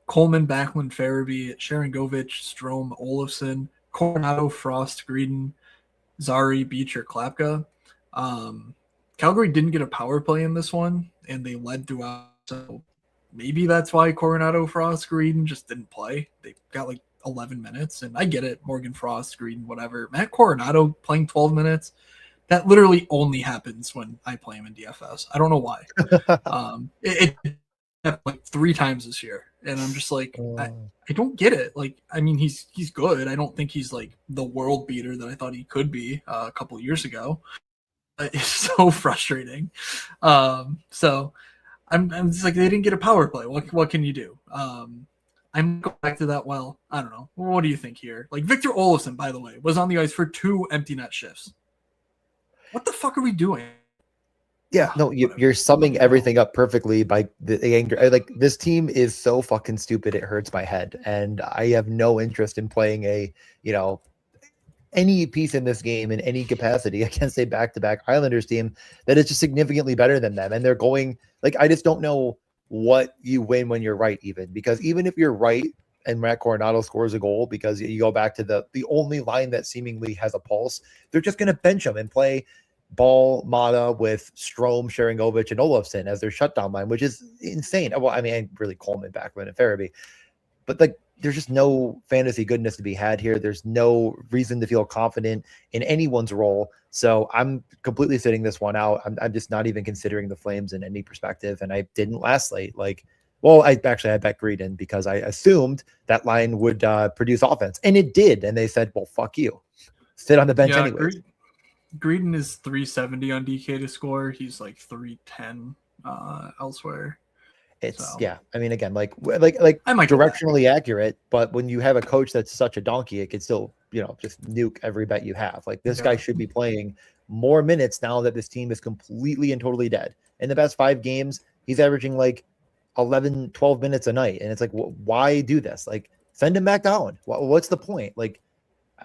Coleman, Backlund, Farabee, Sharangovich, Strome, Olofsson, Coronado, Frost, Greedon, Zari, Beach, or Klapka. Calgary didn't get a power play in this one, and they led throughout. So maybe that's why Coronado, Frost, Greedon just didn't play. They got like 11 minutes, and I get it. Morgan Frost, Greedon, whatever. Matt Coronado playing 12 minutes. That literally only happens when I play him in DFS. I don't know why. It happened like 3 times this year, and I'm just like, I don't get it. Like, I mean, he's good. I don't think he's like the world beater that I thought he could be a couple of years ago. It's so frustrating. So I'm just like, they didn't get a power play. What can you do? I'm going back to that. Well, I don't know. What do you think here? Like Victor Olofsson, by the way, was on the ice for 2 empty net shifts. What the fuck are we doing? Yeah, no, you're summing everything up perfectly by the anger. Like, this team is so fucking stupid, it hurts my head, and I have no interest in playing any piece in this game in any capacity against a back-to-back Islanders team that is just significantly better than them. And they're going, like, I just don't know what you win when you're right, because even if you're right and Matt Coronado scores a goal, because you go back to the only line that seemingly has a pulse, they're just going to bench him and play Ball, Mata with Strome, Sharangovich, and Olofsson as their shutdown line, which is insane. Well, I mean, really Coleman, Backlund, and Farabee. But like, there's just no fantasy goodness to be had here. There's no reason to feel confident in anyone's role. So I'm completely sitting this one out. I'm just not even considering the Flames in any perspective. And I didn't last slate. Like, well, I bet Greedon because I assumed that line would produce offense. And it did. And they said, well, fuck you. Sit on the bench anyway. Greedon is 370 on DK to score. He's like 310 elsewhere. It's I mean, again, like I might directionally accurate, but when you have a coach that's such a donkey, it could still, just nuke every bet you have. Like, this guy should be playing more minutes now that this team is completely and totally dead. In the past 5 games, he's averaging like 11, 12 minutes a night. And it's like, why do this? Like, send him back down. What's the point? Like,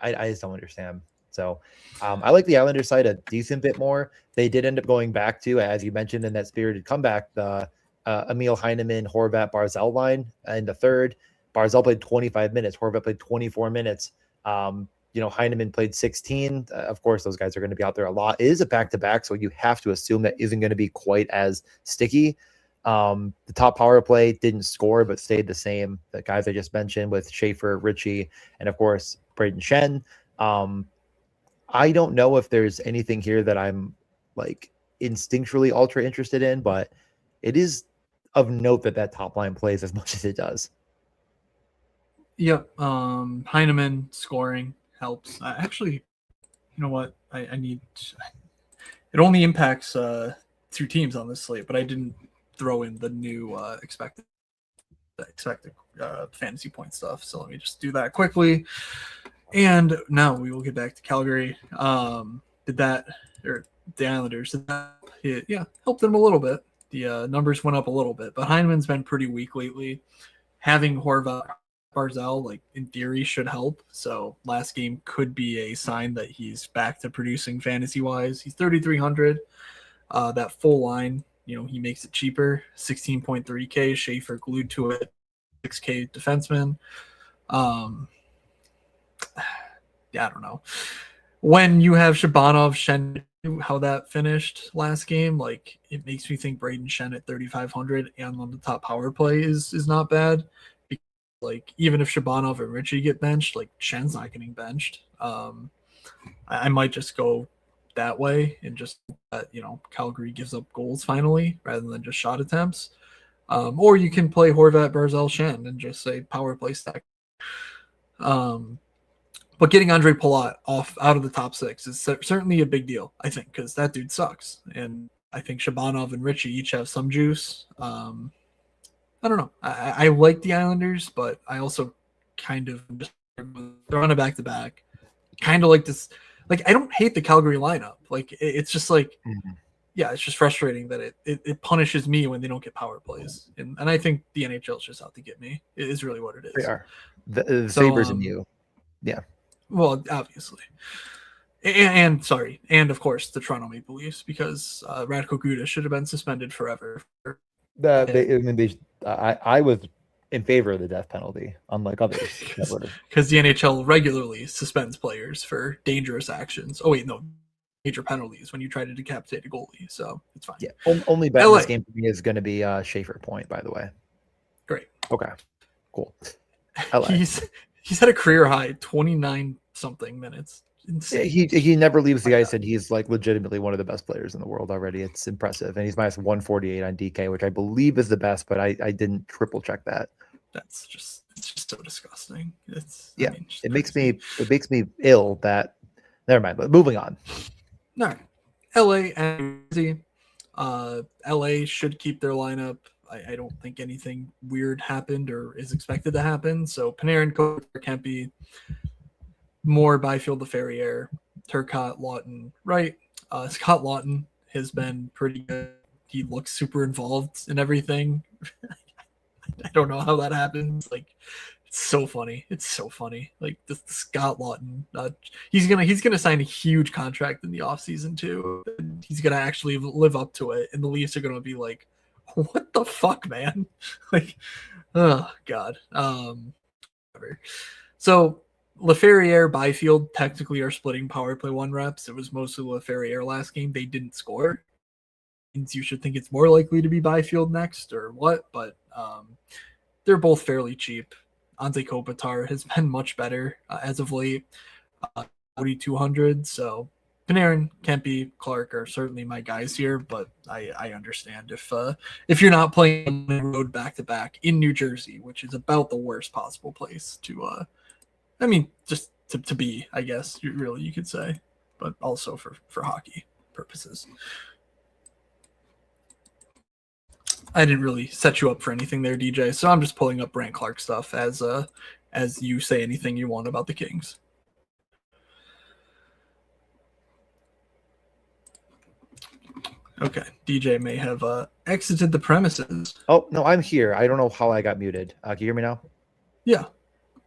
I just don't understand. So I like the Islanders side a decent bit more. They did end up going back to, as you mentioned, in that spirited comeback, the Emil Heineman, Horvat, Barzal line in the third. Barzal played 25 minutes. Horvat played 24 minutes. Heineman played 16. Of course, those guys are going to be out there a lot. It is a back-to-back, so you have to assume that isn't going to be quite as sticky. The top power play didn't score, but stayed the same. The guys I just mentioned with Schaefer, Ritchie, and of course, Braden Shen. I don't know if there's anything here that I'm like instinctually ultra interested in, but it is of note that top line plays as much as it does. Yep. Heineman scoring helps. Actually, you know what? I need. It only impacts 2 teams on this slate, but I didn't throw in the new expected fantasy point stuff. So let me just do that quickly. And now we will get back to Calgary. The Islanders, helped them a little bit. The numbers went up a little bit, but Heineman's been pretty weak lately. Having Horvat, Barzal, like, in theory, should help. So last game could be a sign that he's back to producing fantasy-wise. He's 3,300. That full line, he makes it cheaper. 16.3K. Schaefer glued to it. 6K defenseman. I don't know. When you have Shabanov, Shen, how that finished last game, like, it makes me think Braden Shen at 3,500 and on the top power play is not bad. Because, like, even if Shabanov and Ritchie get benched, like, Shen's not getting benched. I might just go that way and just Calgary gives up goals finally rather than just shot attempts. Or you can play Horvat, Barzal, Shen and just say power play stack. But getting Andre Palat out of the top 6 is certainly a big deal, I think, because that dude sucks. And I think Shabanov and Ritchie each have some juice. I don't know. I like the Islanders, but I also kind of they're on a back-to-back. Kind of like this. Like, I don't hate the Calgary lineup. Like, it's just like, it's just frustrating that it punishes me when they don't get power plays. And I think the NHL is just out to get me. It is really what it is. They are. The Sabres and you. Yeah. Well, obviously. And of course, the Toronto Maple Leafs, because Radko Gudas should have been suspended forever. I was in favor of the death penalty, unlike others. that would've- Because the NHL regularly suspends players for dangerous actions. Oh wait, no, major penalties when you try to decapitate a goalie. So it's fine. Yeah, only bet in LA. this game for me is going to be Schaefer point, by the way. Great. Okay, cool. LA. He's had a career high 29 something minutes. Yeah, Insane. he never leaves the ice, and he's like legitimately one of the best players in the world already. It's impressive, and he's minus 148 on DK, which I believe is the best, but I didn't triple check that. It's just so disgusting. Yeah, it makes me ill that. Never mind. But moving on. All right, LA and New Jersey. LA should keep their lineup. I don't think anything weird happened or is expected to happen. So Panarin, Kopitar, Kempe, Moore, Byfield, LaFerriere, Turcotte, Lawton, right? Scott Lawton has been pretty good. He looks super involved in everything. I don't know how that happens. Like, it's so funny. It's so funny. Like the Scott Lawton, he's gonna sign a huge contract in the offseason too. He's gonna actually live up to it, and the Leafs are gonna be like, "What the fuck, man?" Like, oh god. Whatever. So LaFerriere, Byfield technically are splitting power play 1 reps. It was mostly LaFerriere last game. They didn't score. Means you should think it's more likely to be Byfield next or what, but they're both fairly cheap. Anze Kopitar has been much better as of late, 4,200. So Panarin, Kempe, Clark are certainly my guys here, but I understand if you're not playing on the road back to back in New Jersey, which is about the worst possible place to just to be, I guess you could say, but also for hockey purposes. I didn't really set you up for anything there, DJ. So I'm just pulling up Brandt Clark stuff as you say anything you want about the Kings. Okay, DJ may have exited the premises. Oh no, I'm here. I don't know how I got muted. Can you hear me now? Yeah.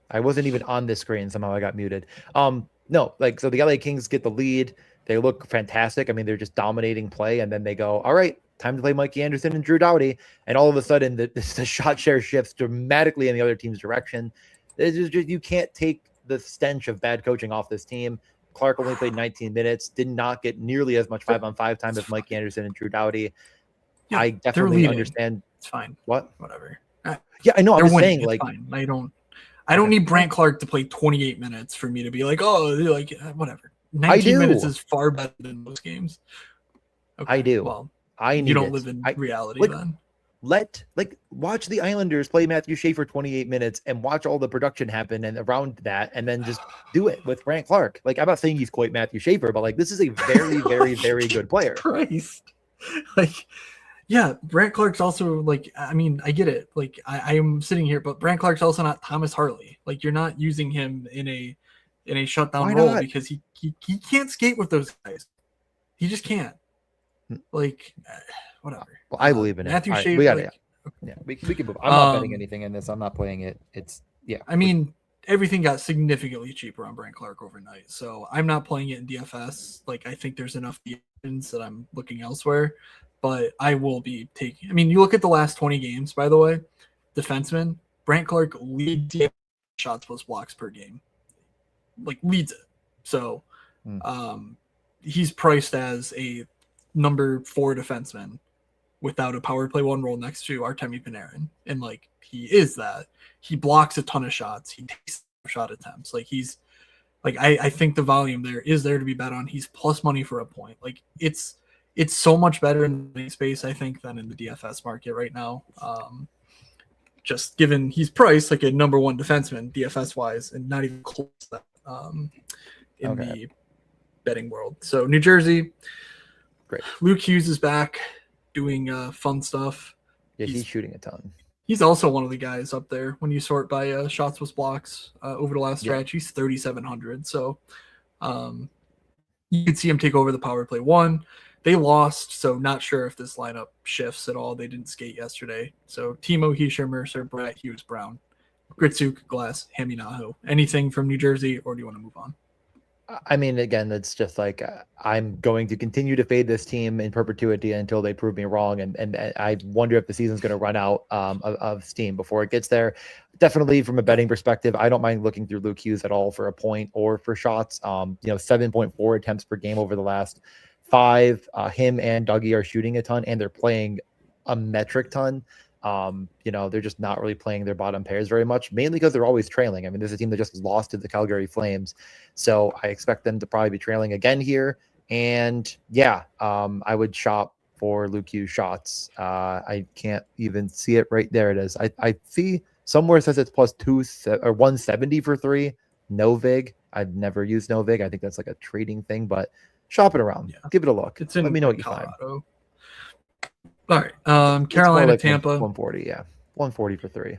I wasn't even on this screen. Somehow I got muted. No, so the LA Kings get the lead. They look fantastic. I mean, they're just dominating play, and then they go, all right, time to play Mikey Anderson and Drew Doughty. And all of a sudden, the shot share shifts dramatically in the other team's direction. You can't take the stench of bad coaching off this team. Clark only played 19 minutes, did not get nearly as much 5-on-5 time as Mikey Anderson and Drew Doughty. Yeah, I definitely understand. It's fine. What? Whatever. Yeah, I know. I'm just winning. saying, it's fine. I don't need Brandt Clark to play 28 minutes for me to be like, whatever. 19 minutes is far better than most games. Okay, I do. Well, you don't live in reality then. Watch the Islanders play Matthew Schaefer 28 minutes and watch all the production happen and around that, and then just do it with Brandt Clark. Like, I'm not saying he's quite Matthew Schaefer, but like, this is a very, very, very good player. Christ. Like, yeah, Brandt Clark's also like, I mean, I get it. Like, I am sitting here, but Brandt Clark's also not Thomas Harley. Like, you're not using him in a shutdown Why role not? because he can't skate with those guys. He just can't. Like, whatever. Well, I believe in Matthew it. Schaefer. We got it. Yeah, we can move. I'm not betting anything in this. I'm not playing it. I mean, everything got significantly cheaper on Brandt Clark overnight, so I'm not playing it in DFS. Like, I think there's enough options that I'm looking elsewhere, but I will be taking. I mean, you look at the last 20 games, by the way, defenseman Brandt Clark leads shots plus blocks per game, like leads it. So, he's priced as a number 4 defenseman without a power play 1 role next to Artemi Panarin. And like, he is that. He blocks a ton of shots. He takes shot attempts. Like, he's like, I think the volume there is there to be bet on. He's plus money for a point. Like, it's so much better in the space, I think, than in the DFS market right now. Just given he's priced like a number 1 defenseman DFS wise, and not even close to that in the betting world. So New Jersey, great. Luke Hughes is back doing fun stuff. Yeah, he's shooting a ton. He's also one of the guys up there when you sort by shots plus blocks over the last stretch. He's 3,700. So you could see him take over the power play 1. They lost, so not sure if this lineup shifts at all. They didn't skate yesterday. So Timo, Hischier, Mercer, Brett, Hughes, Brown, Gritsuk, Glass, Haminaho. Anything from New Jersey, or do you want to move on? I mean, again, it's just like I'm going to continue to fade this team in perpetuity until they prove me wrong, and I wonder if the season's going to run out of steam before it gets there. Definitely, from a betting perspective, I don't mind looking through Luke Hughes at all for a point or for shots. 7.4 attempts per game over the last 5. Him and Dougie are shooting a ton, and they're playing a metric ton. They're just not really playing their bottom pairs very much, mainly because they're always trailing. I mean, this is a team that just lost to the Calgary Flames. So I expect them to probably be trailing again here. And I would shop for Luke Hughes shots. I can't even see it right there. It is. I see somewhere it says it's plus 170 for 3. No vig. I've never used no vig. I think that's like a trading thing, but shop it around. Yeah. Give it a look. It's in Let me know what you Colorado. find. All right. Carolina, like Tampa. 140, yeah. 140 for 3.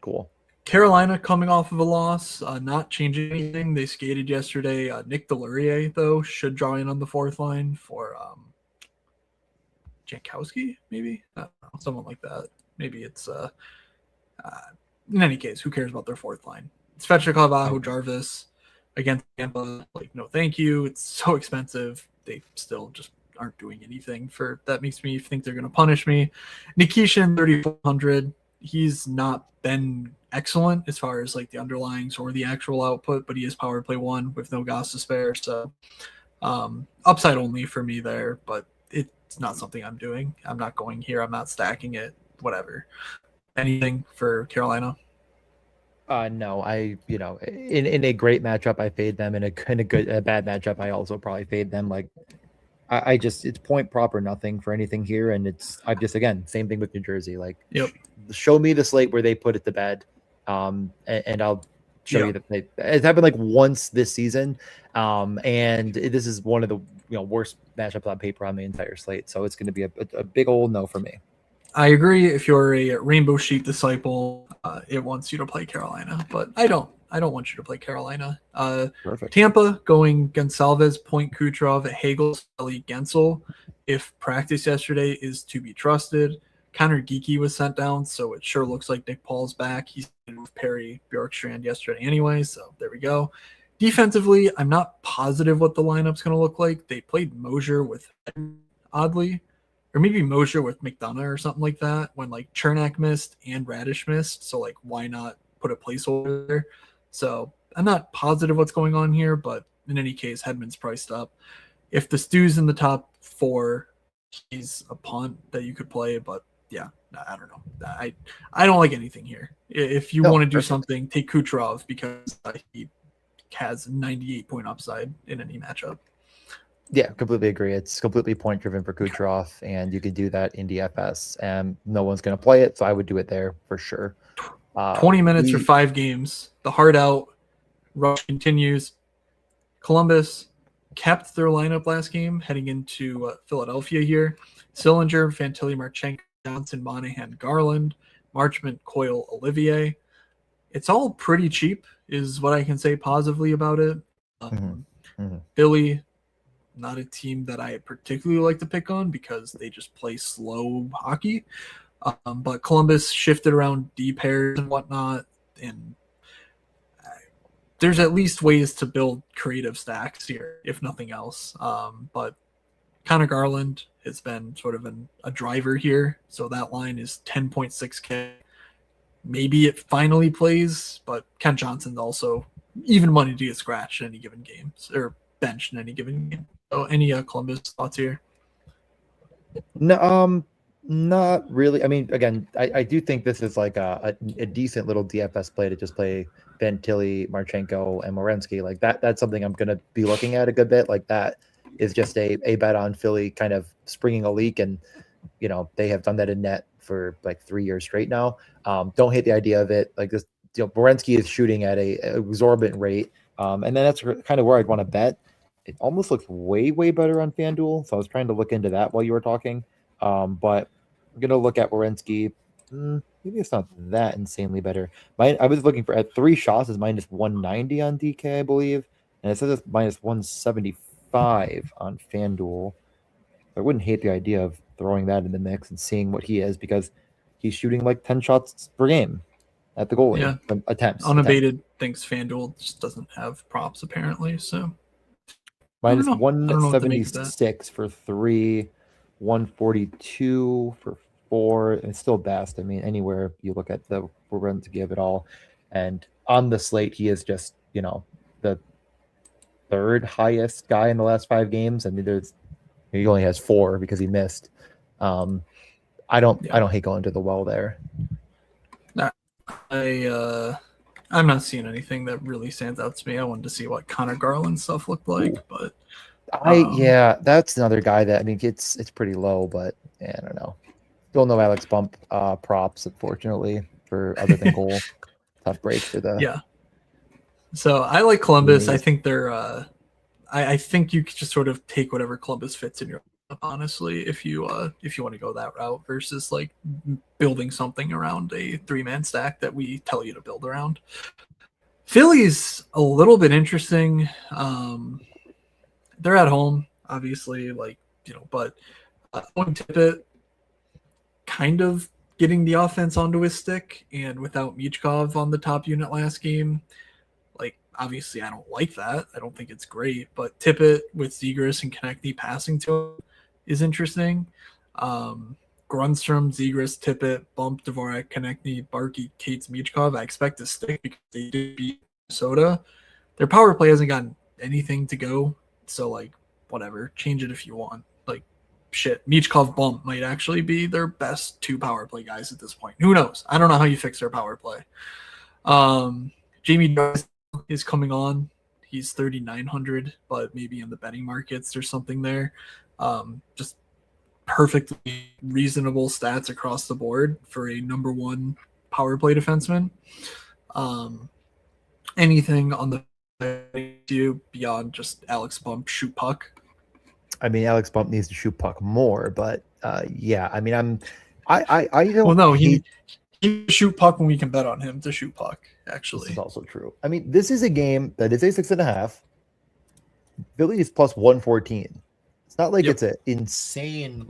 Cool. Carolina coming off of a loss, not changing anything. They skated yesterday. Nick Delurier, though, should draw in on the fourth line for Jankowski, maybe? I don't know, someone like that. Maybe it's in any case, who cares about their fourth line? It's Svechnikov, Aho, Jarvis against Tampa. Like, no, thank you. It's so expensive. They still just aren't doing anything for that. Makes me think they're going to punish me. Nikishin 3,400. He's not been excellent as far as like the underlyings or the actual output, but he is power play 1 with no gas to spare. So upside only for me there, but it's not something I'm doing. I'm not going here. I'm not stacking it, whatever. Anything for Carolina? No, in a great matchup, I fade them. In a bad matchup, I also probably fade them. Like, I just, it's point prop or nothing for anything here. And I've just, again, same thing with New Jersey. Like, show me the slate where they put it to bed. And I'll show you that it's happened like once this season. And this is one of the worst matchups on paper on the entire slate. So it's going to be a big old no for me. I agree. If you're a Rainbow Sheep disciple, it wants you to play Carolina, but I don't want you to play Carolina. Perfect. Tampa going Gonsalves, Point, Kucherov, Hagel, Sully, Gensel. If practice yesterday is to be trusted, Connor Geeky was sent down, so it sure looks like Nick Paul's back. He's with Perry Bjorkstrand yesterday anyway, so there we go. Defensively, I'm not positive what the lineup's going to look like. They played Mosier with oddly, or maybe Mosier with McDonough or something like that when like Chernak missed and Radish missed. So like, why not put a placeholder there? So I'm not positive what's going on here, but in any case, Hedman's priced up. If the Stew's in the top 4, he's a punt that you could play, but yeah, I don't know. I don't like anything here. If you want to do something, take Kucherov because he has 98 point upside in any matchup. Yeah, completely agree. It's completely point driven for Kucherov, and you can do that in DFS, and no one's going to play it, so I would do it there for sure. 20 minutes for 5 games. The hard out rush continues. Columbus kept their lineup last game heading into Philadelphia here. Sillinger, Fantilli, Marchenko, Johnson, Monahan, Garland, Marchment, Coyle, Olivier. It's all pretty cheap is what I can say positively about it. Philly, not a team that I particularly like to pick on because they just play slow hockey. But Columbus shifted around D pairs and whatnot, and there's at least ways to build creative stacks here, if nothing else. But Connor Garland has been sort of a driver here, so that line is 10.6K. Maybe it finally plays, but Kent Johnson's also even money to get scratched in any given game or benched in any given game. So any Columbus thoughts here? No, not really. I mean, again, I do think this is like a decent little DFS play to just play Fantilli, Marchenko, and Morensky. Like that's something I'm going to be looking at a good bit. Like that is just a bet on Philly kind of springing a leak, and they have done that in net for like 3 years straight now. Don't hate the idea of it. Like this, Morensky is shooting at a exorbitant rate, and then that's kind of where I'd want to bet. It almost looks way better on FanDuel, so I was trying to look into that while you were talking. But I'm gonna look at Werenski. Maybe it's not that insanely better. I was looking for at 3 shots is minus 190 on DK, I believe, and it says it's minus 175 on FanDuel. I wouldn't hate the idea of throwing that in the mix and seeing what he is, because he's shooting like 10 shots per game at the goalie. Yeah, attempts. unabated thinks FanDuel just doesn't have props apparently. So Minus know. I don't know what to make of that. 176 for 3, 142 for 4, and it's still best. I mean, anywhere you look at the run to give it all. And on the slate, he is just, the third highest guy in the last 5 games. I mean, he only has 4 because he missed. I don't hate going to the well there. I'm not seeing anything that really stands out to me. I wanted to see what Connor Garland stuff looked like, but that's another guy that, I mean, it's pretty low, but I don't know. Still no Alex Bump props, unfortunately, for other than goal. Tough break for the So I like Columbus. I think they're I think you could just sort of take whatever Columbus fits in your lineup, honestly, if you want to go that route versus like building something around a 3-man stack that we tell you to build around. Philly's a little bit interesting. They're at home, obviously, but Owen Tippett kind of getting the offense onto his stick, and without Michkov on the top unit last game, obviously I don't like that. I don't think it's great, but Tippett with Zegras and Konechny passing to him is interesting. Grunstrom, Zegras, Tippett, Bump, Dvorak, Konechny, Barkey, Cates, Michkov, I expect to stick because they did beat Minnesota. Their power play hasn't gotten anything to go, so whatever, change it if you want. Shit, Michkov, Bump might actually be their best 2 power play guys at this point. Who knows? I don't know how you fix their power play. Jamie Drysdale is coming on. He's 3,900, but maybe in the betting markets there's something there. Just perfectly reasonable stats across the board for a number 1 power play defenseman. Anything on the beyond just Alex Bump shoot puck? I mean, Alex Bump needs to shoot puck more, but I mean, I don't. Well, no, he shoot puck when we can bet on him to shoot puck. Actually, this is also true. I mean, this is a game that is a 6.5. Philly is plus 114. It's not like it's an insane.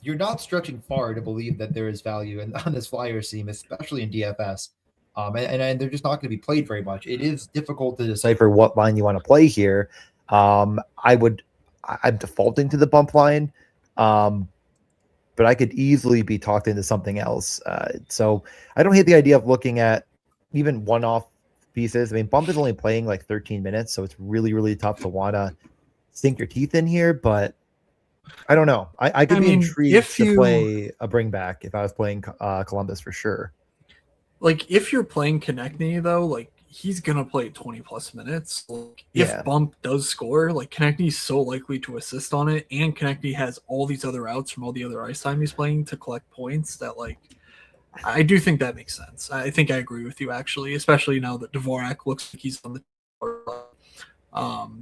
You're not stretching far to believe that there is value on this Flyers team, especially in DFS. And they're just not going to be played very much. It is difficult to decipher what line you want to play here. I'm defaulting to the bump line, but I could easily be talked into something else. So I don't hate the idea of looking at even one-off pieces. I mean, Bump is only playing 13 minutes, so it's really, really tough to want to sink your teeth in here, but I don't know. I could be intrigued to play a bring back if I was playing Columbus for sure. If you're playing Konechny, though, he's gonna play 20+ minutes. If Bump does score, Konechny's so likely to assist on it, and Konechny has all these other outs from all the other ice time he's playing to collect points. That I do think that makes sense. I think I agree with you actually, especially now that Dvorak looks like he's on the.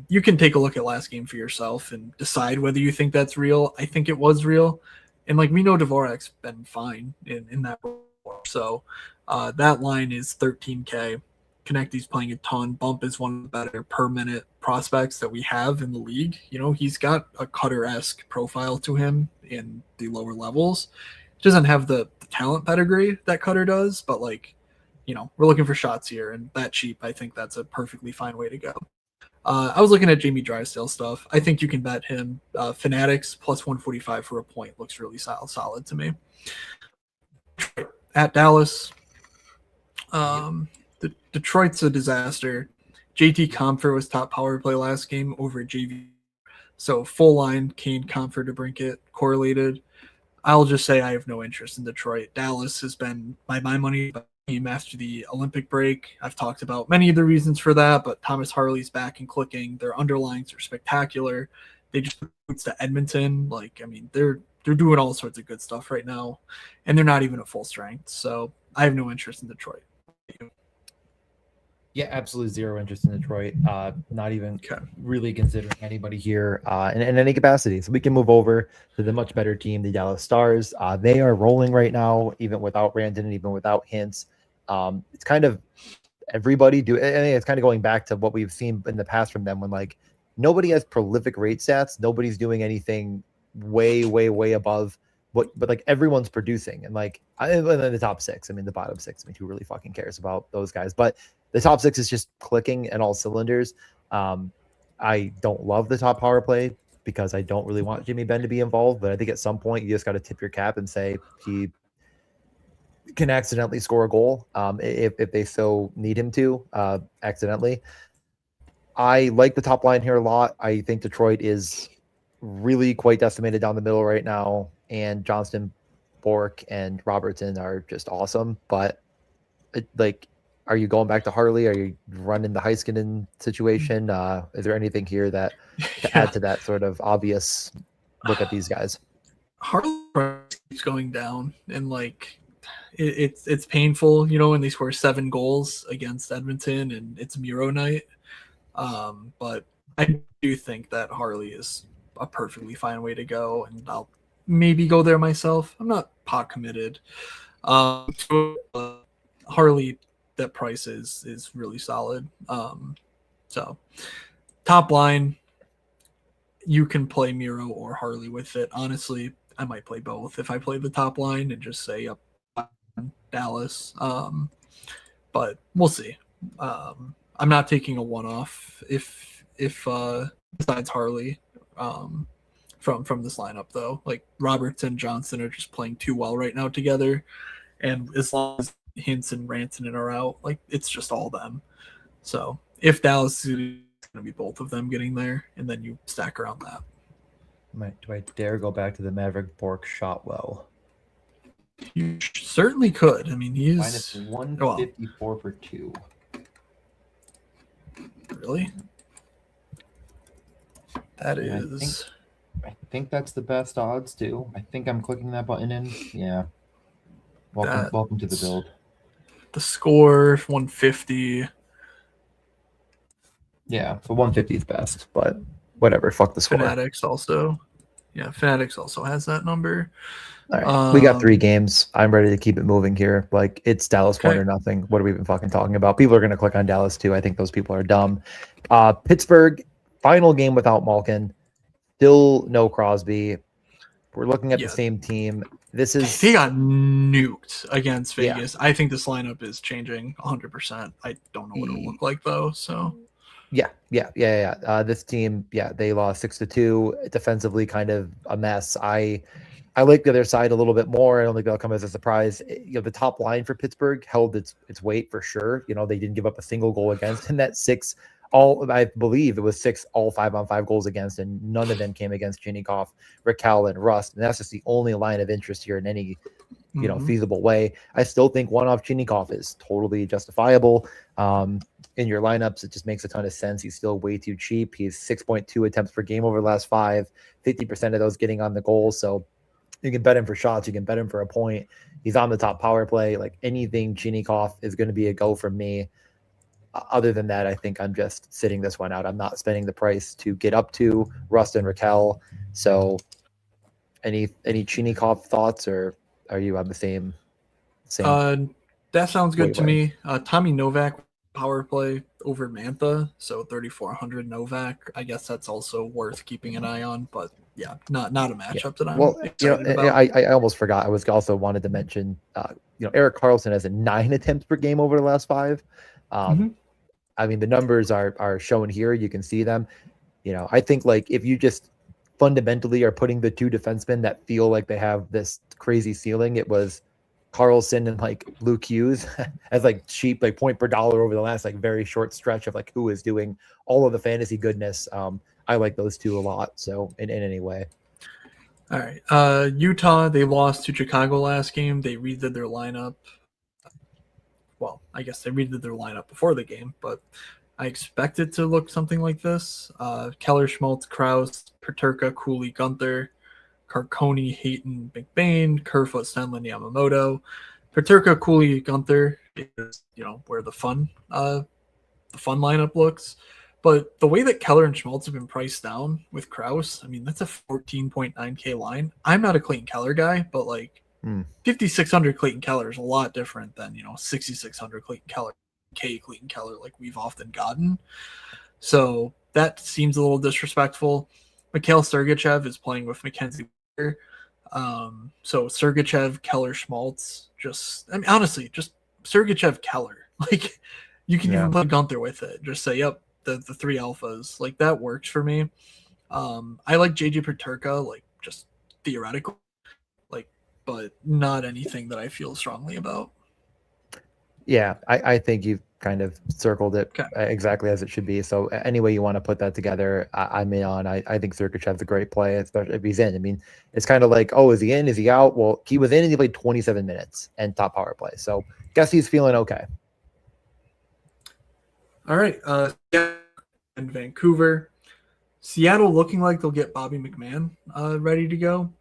You can take a look at last game for yourself and decide whether you think that's real. I think it was real, and we know Dvorak's been fine in that role. So that line is 13K. Konechny's playing a ton. Bump is one of the better per minute prospects that we have in the league. He's got a Cutter-esque profile to him in the lower levels. He doesn't have the talent pedigree that Cutter does, but we're looking for shots here, and that cheap, I think that's a perfectly fine way to go. I was looking at Jamie Drysdale stuff. I think you can bet him. Fanatics plus 145 for a point looks really solid to me. At Dallas, Detroit's a disaster. JT Compher was top power play last game over JV. So full line, Kane, Compher, DeBrincat correlated. I'll just say I have no interest in Detroit. Dallas has been my money team after the Olympic break. I've talked about many of the reasons for that, but Thomas Harley's back and clicking. Their underlines are spectacular. They just boots to Edmonton. They're doing all sorts of good stuff right now, and they're not even at full strength. So I have no interest in Detroit. Yeah, absolutely zero interest in Detroit. Not even really considering anybody here in any capacity. So we can move over to the much better team, the Dallas Stars. They are rolling right now, even without Brandon and even without Hintz. It's kind of everybody I think it's kind of going back to what we've seen in the past from them when nobody has prolific rate stats. Nobody's doing anything way, way, way above but everyone's producing and in the top 6. I mean, the bottom 6. I mean, who really fucking cares about those guys? But the top 6 is just clicking at all cylinders. I don't love the top power play because I don't really want Jimmy Benn to be involved, but I think at some point you just got to tip your cap and say he can accidentally score a goal if they so need him to accidentally. I like the top line here a lot. I think Detroit is really quite decimated down the middle right now, and Johnston, Bork, and Robertson are just awesome. But are you going back to Harley? Are you running the Heiskanen situation? Is there anything here that to add to that sort of obvious look at these guys? Harley keeps going down, and it's painful, when they score 7 goals against Edmonton and it's Miro night. But I do think that Harley is a perfectly fine way to go, and I'll maybe go there myself. I'm not pot committed. Harley, that price is really solid. So top line, you can play Miro or Harley with it. Honestly, I might play both if I play the top line and just say up Dallas. But we'll see. I'm not taking a one-off if besides Harley from this lineup though. Like Robertson, Johnson are just playing too well right now together, and as long as Hintz and Rantanen are out, it's just all them. So if Dallas is going to be both of them getting there, and then you stack around that. Do I dare go back to the Maverick Bork shot well? You certainly could. I mean, he's minus 154 for 2. Really? That is. I think that's the best odds too. I think I'm clicking that button in. Yeah. Welcome to the build. The score 150. Yeah, so 150 is best, but whatever. Fuck the score. Fanatics also. Yeah, Fanatics also has that number. All right, we got 3 games. I'm ready to keep it moving here. It's Dallas 1 or nothing. What are we even fucking talking about? People are going to click on Dallas too. I think those people are dumb. Pittsburgh, final game without Malkin. Still no Crosby. We're looking at the same team. He got nuked against Vegas. Yeah. I think this lineup is changing 100%. I don't know what it'll look like though. So yeah. This team, they lost 6-2. Defensively, kind of a mess. I like the other side a little bit more. I don't think that'll come as a surprise. The top line for Pittsburgh held its weight for sure. They didn't give up a single goal against, and that 6. I believe it was 6 all 5-on-5 goals against, and none of them came against Chinikov, Raquel, and Rust. And that's just the only line of interest here in any, feasible way. I still think one off Chinikov is totally justifiable. In your lineups, it just makes a ton of sense. He's still way too cheap. He's 6.2 attempts per game over the last 5, 50% of those getting on the goal. So you can bet him for shots. You can bet him for a point. He's on the top power play. Anything Chinikov is going to be a go from me. Other than that, I think I'm just sitting this one out. I'm not spending the price to get up to Rust and Raquel. So any Chinikov thoughts, or are you on the same? That sounds good to me. Tommy Novak power play over Mantha, so 3,400 Novak. I guess that's also worth keeping an eye on, but yeah, not a matchup that I'm excited about. I almost forgot. I was also wanted to mention, Erik Karlsson has 9 attempts per game over the last 5. I mean, the numbers are shown here. You can see them. I think if you just fundamentally are putting the 2 defensemen that feel like they have this crazy ceiling, it was Karlsson and Luke Hughes as cheap point per dollar over the last very short stretch of who is doing all of the fantasy goodness. I like those 2 a lot. So in any way. All right. Utah, they lost to Chicago last game. They redid their lineup. Well, I guess they redid their lineup before the game, but I expect it to look something like this. Keller, Schmaltz, Krause, Peterka, Cooley, Gunther, Carconi, Hayton, McBain, Kerfoot, Stenlin, Yamamoto. Peterka, Cooley, Gunther is, where the fun lineup looks. But the way that Keller and Schmaltz have been priced down with Krause, I mean, that's a 14.9K line. I'm not a Clayton Keller guy, but 5,600 Clayton Keller is a lot different than 6,600 Clayton Keller like we've often gotten. So that seems a little disrespectful. Mikhail Sergachev is playing with Mackenzie. So Sergachev, Keller, Schmaltz, honestly, just Sergachev, Keller. You can even play Gunther with it. Just say, yep, the three alphas. Like that works for me. I like JJ Paterka, like just theoretical, like, but not anything that I feel strongly about. Yeah, I think you've kind of circled it Okay. exactly as it should be. So any way you want to put that together, I'm in on. I think Sergachev's a great play, especially if he's in. I mean, it's kind of like, oh, is he in? Is he out? Well, he was in and he played 27 minutes and top power play. So guess he's feeling okay. All right. And Vancouver. Seattle looking like they'll get Bobby McMahon ready to go.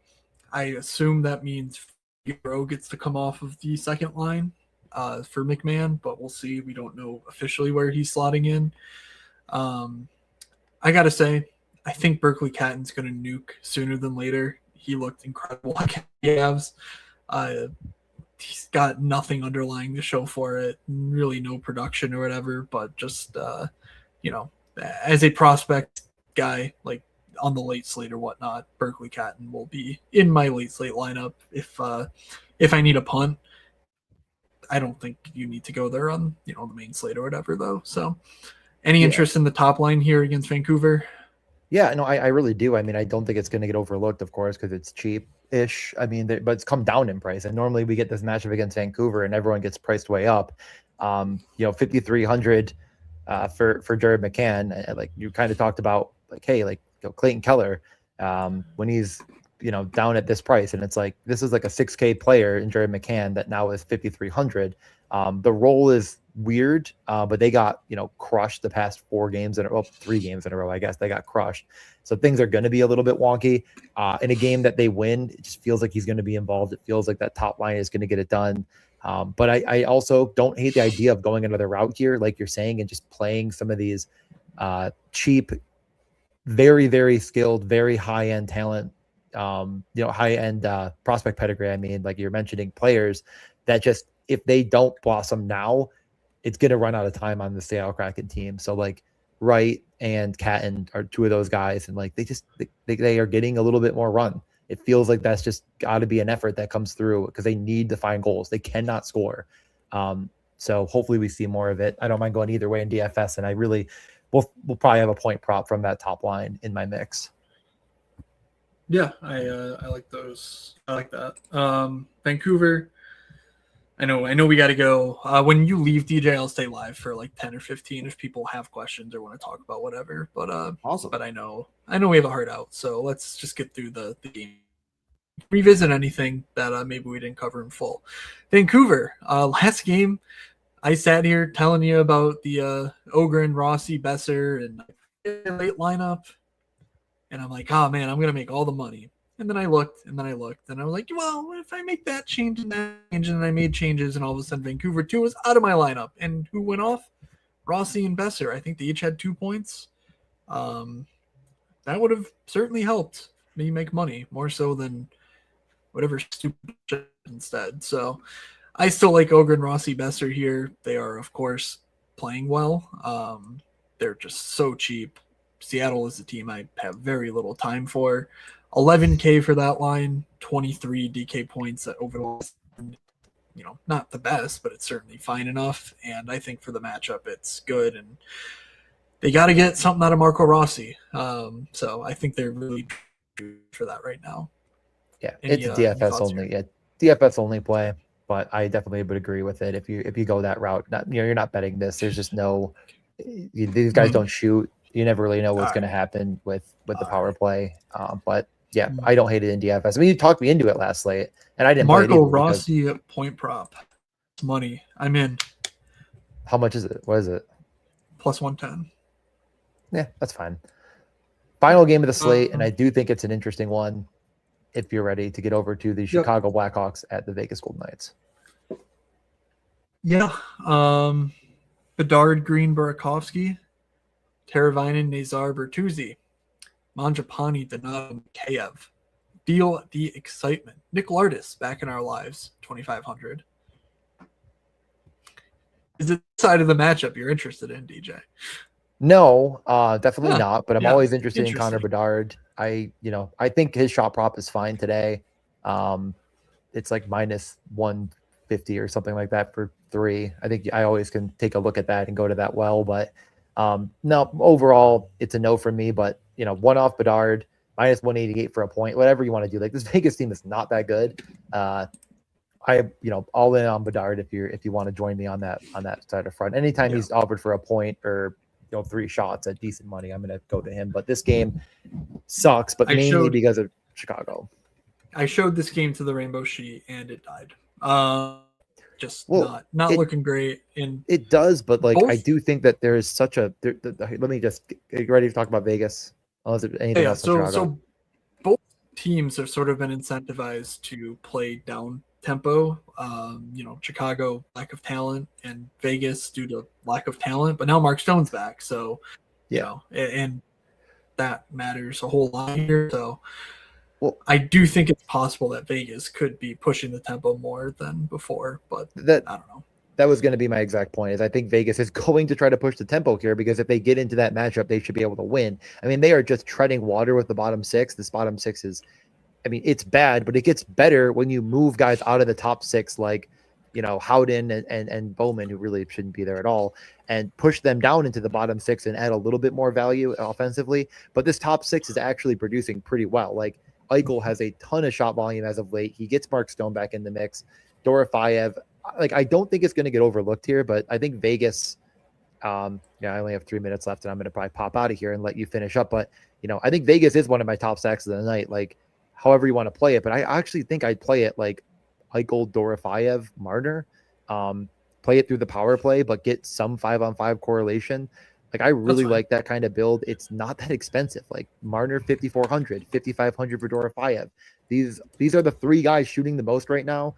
I assume that means Hero gets to come off of the second line for McMahon, but we'll see. We don't know officially where he's slotting in. I got to say, I think Berkeley Catton's going to nuke sooner than later. He looked incredible against the Avs. He's got nothing underlying to show for it, really no production or whatever, but just, as a prospect guy, like on the late slate or whatnot, Berkeley Catton will be in my late slate lineup if I need a punt. I don't think you need to go there on the main slate or whatever though. So, any interest in the top line here against Vancouver? Yeah, no, I really do. I mean, I don't think it's going to get overlooked, of course, because it's cheap-ish. I mean, but it's come down in price. And normally we get this matchup against Vancouver, and everyone gets priced way up. 5,300 for Jared McCann. Like you kind of talked about, like, hey, like Clayton Keller, when he's down at this price, and it's like this is like a 6K player in Jared McCann that now is 5,300. The role is weird, but they got crushed the past 3 games in a row. I guess they got crushed, so things are going to be a little bit wonky. In a game that they win, it just feels like he's going to be involved. It feels like that top line is going to get it done. But I also don't hate the idea of going another route here, like you're saying, and just playing some of these cheap, very, very skilled, very high end talent. High end prospect pedigree. I mean, like you're mentioning players that just, if they don't blossom now, it's going to run out of time on the Seattle Kraken team. So like Wright and Catton are 2 of those guys. And like, they are getting a little bit more run. It feels like that's just got to be an effort that comes through because they need to find goals. They cannot score. So hopefully we see more of it. I don't mind going either way in DFS. And I really, we'll probably have a point prop from that top line in my mix. Yeah, I like those. I like that. Vancouver. I know we got to go. When you leave, DJ, I'll stay live for like 10 or 15 if people have questions or want to talk about whatever. But Awesome. But I know we have a hard out, so let's just get through the game. Revisit anything that maybe we didn't cover in full. Vancouver. Last game, I sat here telling you about the Ogren, Rossi, Besser, and late lineup. And I'm like, oh man, I'm gonna make all the money. And then I looked, and I was like, well, if I make that change and that change, and I made changes, and all of a sudden Vancouver 2 was out of my lineup. And who went off? Rossi and Besser. I think they each had 2 points. That would have certainly helped me make money, more so than whatever stupid shit instead. So I still like Ogren, Rossi, Besser here. They are, of course, playing well. They're just so cheap. Seattle is a team I have very little time for. 11K for that line, 23 DK points over the last, not the best, but it's certainly fine enough. And I think for the matchup, it's good. And they got to get something out of Marco Rossi. So I think they're really good for that right now. Yeah, it's a DFS only. Yeah, DFS only play, but I definitely would agree with it. If you go that route, you're not betting this. There's just no. These guys don't shoot. You never really know what's going to happen with the power play. But yeah, I don't hate it in DFS. I mean, you talked me into it last slate, and I didn't. Marco Rossi at point prop money. I'm in. How much is it? What is it? Plus 110. Yeah, that's fine. Final game of the slate, and I do think it's an interesting one. If you're ready to get over to the Chicago Blackhawks at the Vegas Golden Knights. Yeah. Bedard, Green, Burakovsky, Teravainen, Nazar, Bertuzzi, Mangiapane, Donato, Mikheyev. Feel the excitement. Nick Lardis back in our lives, 2,500. Is it the side of the matchup you're interested in, DJ? No, definitely not. But I'm always interested in Connor Bedard. I think his shot prop is fine today. It's like minus 150 or something like that for 3. I think I always can take a look at that and go to that well. But No, overall, it's a no from me, but one off Bedard, minus 188 for a point, whatever you want to do. Like, this Vegas team is not that good. All in on Bedard if you want to join me on that side of front. Anytime he's offered for a point or 3 shots at decent money, I'm going to go to him. But this game sucks, but mainly because of Chicago. I showed this game to the Rainbow Sheet and it died. Not looking great. And it does, but I do think that there is such a. Let me just get ready to talk about Vegas. Unless there's anything else in Chicago. So both teams have sort of been incentivized to play down tempo. Chicago, lack of talent, and Vegas due to lack of talent. But now Mark Stone's back, so and that matters a whole lot here. So, I do think it's possible that Vegas could be pushing the tempo more than before, but I don't know. That was going to be my exact point. Is I think Vegas is going to try to push the tempo here because if they get into that matchup, they should be able to win. I mean, they are just treading water with the bottom 6. This bottom 6 is. I mean, it's bad, but it gets better when you move guys out of the top 6, like, Howden and Bowman, who really shouldn't be there at all, and push them down into the bottom 6 and add a little bit more value offensively. But this top 6 is actually producing pretty well. Like, Eichel has a ton of shot volume as of late. He gets Mark Stone back in the mix. Dorofeyev, I don't think it's going to get overlooked here, but I think Vegas, I only have 3 minutes left and I'm going to probably pop out of here and let you finish up. But, I think Vegas is one of my top stacks of the night. Like, however you want to play it, but I actually think I'd play it like Eichel, Dorofeyev, Marner, play it through the power play, but get some 5-on-5 correlation. Like, I really like that kind of build. It's not that expensive. Like, Marner 5,400, 5,500 for Dorofeyev. These are the 3 guys shooting the most right now,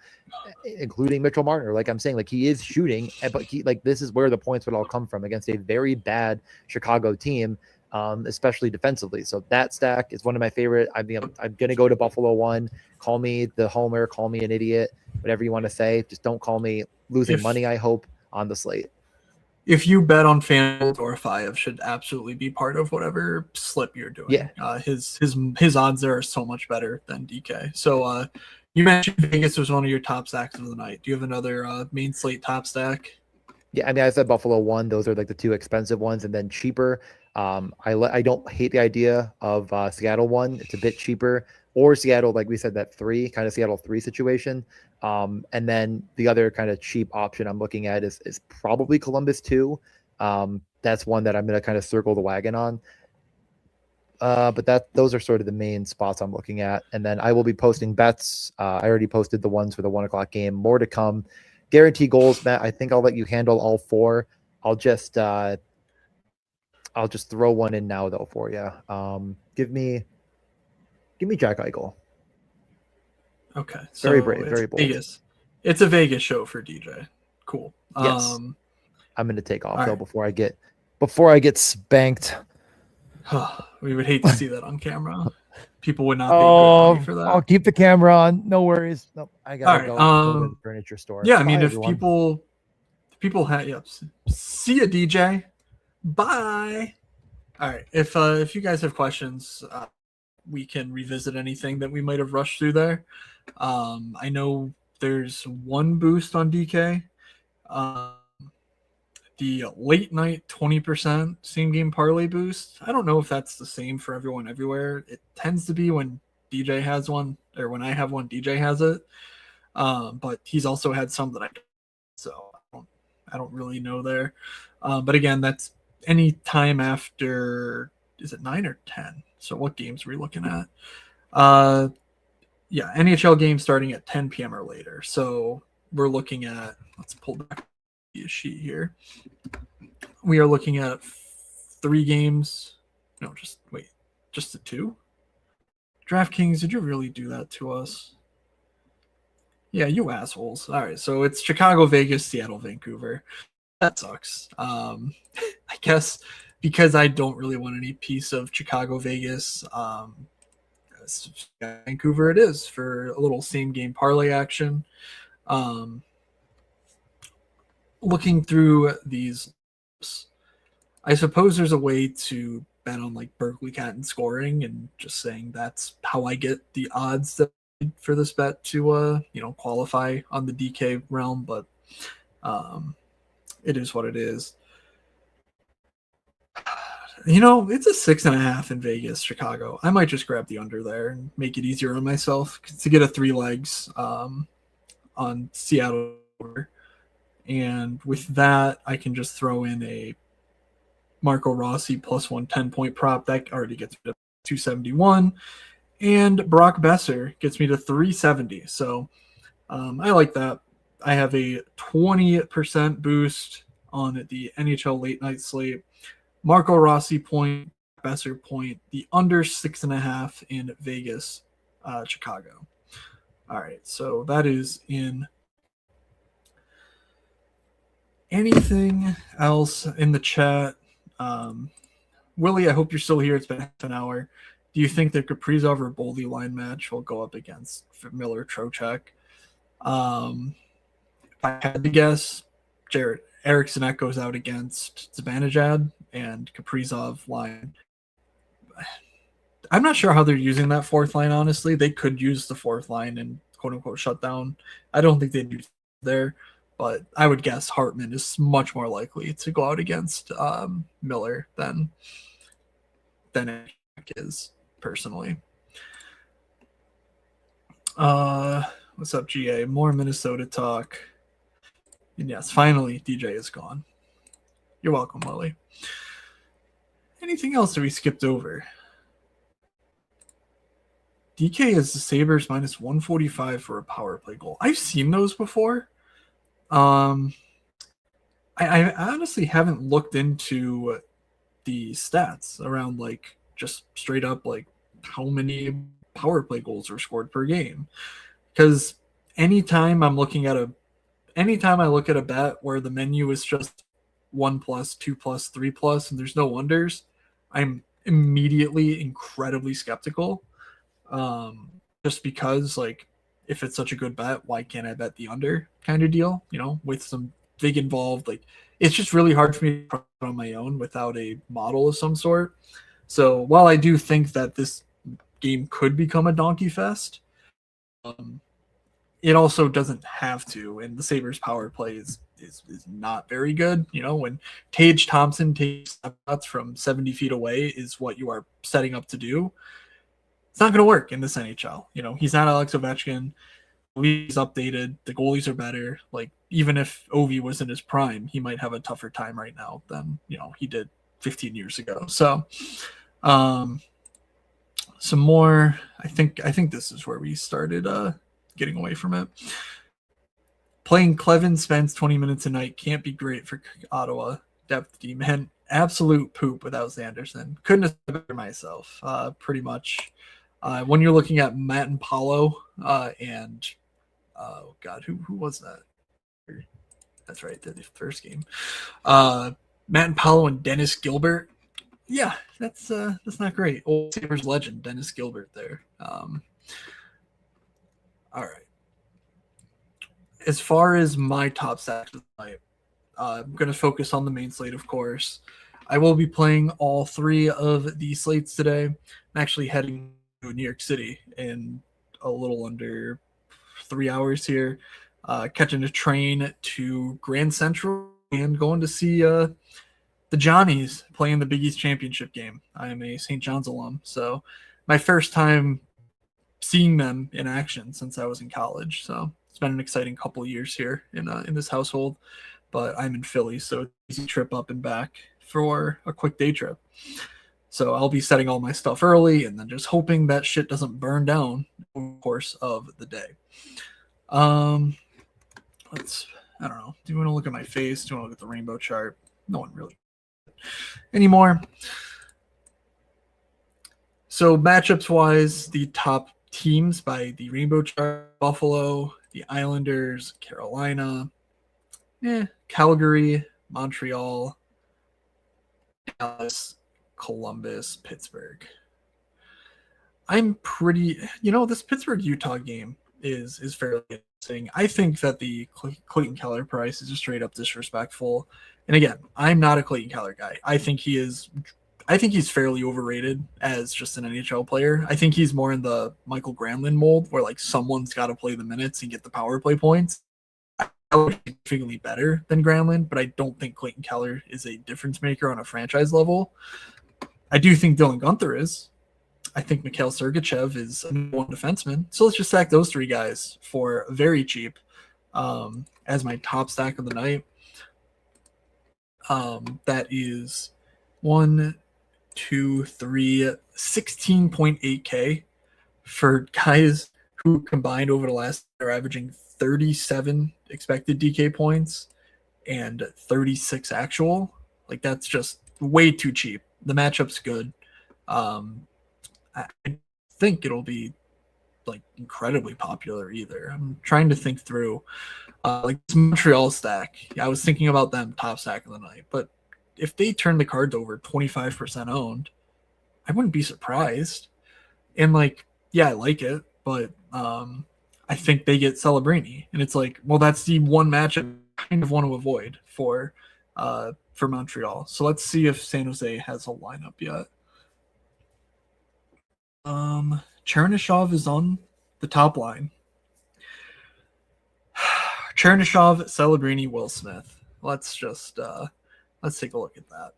including Mitchell Marner. Like I'm saying, like, he is shooting, but this is where the points would all come from against a very bad Chicago team. Especially defensively. So that stack is one of my favorite. I'm going to go to Buffalo 1. Call me the homer, call me an idiot, whatever you want to say. Just don't call me losing money, I hope, on the slate. If you bet on FanDuel, Dorofeyev should absolutely be part of whatever slip you're doing. Yeah. His odds there are so much better than DK. So you mentioned Vegas was one of your top stacks of the night. Do you have another main slate top stack? Yeah, I mean, I said Buffalo 1. Those are like the 2 expensive ones, and then cheaper. I don't hate the idea of Seattle 1. It's a bit cheaper, or Seattle, like we said, that 3 kind of Seattle 3 situation. And then the other kind of cheap option I'm looking at is probably Columbus 2. That's one that I'm going to kind of circle the wagon on. But those are sort of the main spots I'm looking at. And then I will be posting bets. I already posted the ones for the 1:00 game. More to come. Guarantee goals, Matt. I think I'll let you handle all 4. I'll just throw one in now though for you. Give me Jack Eichel. Okay, so very brave, very bold. Vegas. It's a Vegas show for DJ. Cool. Yes. I'm going to take off though before I get spanked. We would hate to see that on camera. People would not pay good money for that. I'll keep the camera on. No worries. Nope. I gotta go to the furniture store. Yeah, I mean, if people have see ya, DJ. Bye. All right. If you guys have questions, we can revisit anything that we might have rushed through there. I know there's one boost on DK. The late night 20% same game parlay boost. I don't know if that's the same for everyone everywhere. It tends to be when DJ has one, or when I have one, DJ has it. But he's also had some that I don't. So I don't really know there. But again, that's any time after, is it 9 or 10? So what games are we looking at? Yeah, NHL games starting at 10 p.m. or later. So we're looking at, let's pull back the sheet here. We are looking at 3 games. No, just the 2? DraftKings, did you really do that to us? Yeah, you assholes. All right, so it's Chicago, Vegas, Seattle, Vancouver. That sucks. I guess because I don't really want any piece of Chicago, Vegas, Vancouver it is for a little same game parlay action. Looking through these, I suppose there's a way to bet on like Berkeley Catton scoring and just saying that's how I get the odds that for this bet to qualify on the DK realm, but it is what it is. It's a 6.5 in Vegas, Chicago. I might just grab the under there and make it easier on myself to get a 3 legs on Seattle. And with that, I can just throw in a Marco Rossi plus 110 point prop. That already gets me to 271. And Brock Besser gets me to 370. So I like that. I have a 20% boost on the NHL late night slate. Marco Rossi point, Besser point, the under 6.5 in Vegas, Chicago. All right, so that is in. Anything else in the chat? Willie, I hope you're still here. It's been half an hour. Do you think the Kaprizov or Boldy line match will go up against Miller Trocheck? If I had to guess, Eriksson goes out against Zibanejad and Kaprizov line. I'm not sure how they're using that fourth line, honestly. They could use the fourth line and quote-unquote shut down. I don't think they'd use it there, but I would guess Hartman is much more likely to go out against Miller than Eriksson is, personally. What's up, GA? More Minnesota talk. And yes, finally, DJ is gone. You're welcome, Willie. Anything else that we skipped over? DK is the Sabres minus 145 for a power play goal. I've seen those before. I honestly haven't looked into the stats around like just straight up like how many power play goals are scored per game. Because anytime I look at a bet where the menu is just 1+, 2+, 3+, and there's no unders, I'm immediately incredibly skeptical. Just because, like, if it's such a good bet, why can't I bet the under kind of deal? With some big involved, like, it's just really hard for me to put on my own without a model of some sort. So while I do think that this game could become a donkey fest, it also doesn't have to, and the Sabres power play is not very good. When Tage Thompson takes shots from 70 feet away is what you are setting up to do. It's not going to work in this NHL. He's not Alex Ovechkin. He's updated. The goalies are better. Like, even if Ovi was in his prime, he might have a tougher time right now than, he did 15 years ago. So, some more, I think this is where we started getting away from it. Playing Clevin Spence 20 minutes a night can't be great for Ottawa depth D, man. Absolute poop without Sanderson. Couldn't have said it better myself, pretty much. When you're looking at Matt and Paulo and oh god, who was that? That's right, the first game. Matt and Paulo and Dennis Gilbert. Yeah, that's not great. Old Sabres legend Dennis Gilbert there. All right. As far as my top stacks tonight, I'm going to focus on the main slate, of course. I will be playing all 3 of the slates today. I'm actually heading to New York City in a little under 3 hours here, catching a train to Grand Central and going to see the Johnnies playing the Big East Championship game. I am a St. John's alum, so my first time seeing them in action since I was in college. So it's been an exciting couple of years here in this household, but I'm in Philly, so it's an easy trip up and back for a quick day trip. So I'll be setting all my stuff early and then just hoping that shit doesn't burn down over the course of the day. I don't know. Do you want to look at my face? Do you want to look at the rainbow chart? No one really anymore. So matchups wise, the top teams by the rainbow chart: Buffalo, the Islanders, Carolina, Calgary, Montreal, Dallas, Columbus, Pittsburgh. I'm pretty, this Pittsburgh-Utah game is fairly interesting. I think that the Clayton Keller price is just straight up disrespectful. And again, I'm not a Clayton Keller guy. I think he's fairly overrated as just an NHL player. I think he's more in the Michael Granlund mold where like someone's got to play the minutes and get the power play points. I would be significantly better than Granlund, but I don't think Clayton Keller is a difference maker on a franchise level. I do think Dylan Gunther is. I think Mikhail Sergachev is a number one defenseman. So let's just stack those three guys for very cheap as my top stack of the night. That is 1, 2, 3, 16.8K for guys who combined over the last are averaging 37 expected DK points and 36 actual. Like, that's just way too cheap. The matchup's good. I think it'll be like incredibly popular either. I'm trying to think through like this Montreal stack. Yeah, I was thinking about them top stack of the night, but if they turn the cards over 25% owned, I wouldn't be surprised. And like, yeah, I like it, but I think they get Celebrini, and it's like, well, that's the one matchup I kind of want to avoid for Montreal. So let's see if San Jose has a lineup yet. Chernyshov is on the top line. Chernyshov, Celebrini, Will Smith. Let's just let's take a look at that.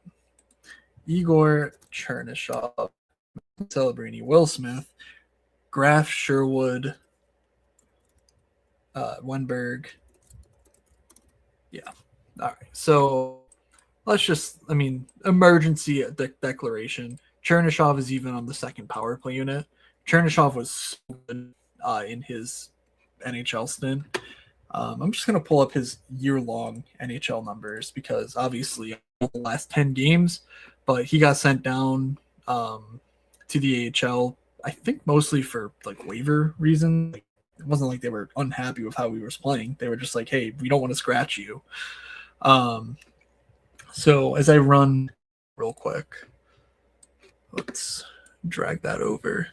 Igor Chernyshov, Celebrini, Will Smith, Graf, Sherwood, Wenberg. Yeah. All right. So let's just, emergency declaration. Chernyshov is even on the second power play unit. Chernyshov was so good in his NHL stint. I'm just going to pull up his year-long NHL numbers because obviously the last 10 games, but he got sent down to the AHL, I think mostly for like waiver reasons. Like, it wasn't like they were unhappy with how he was playing. They were just like, hey, we don't want to scratch you. So as I run real quick, let's drag that over.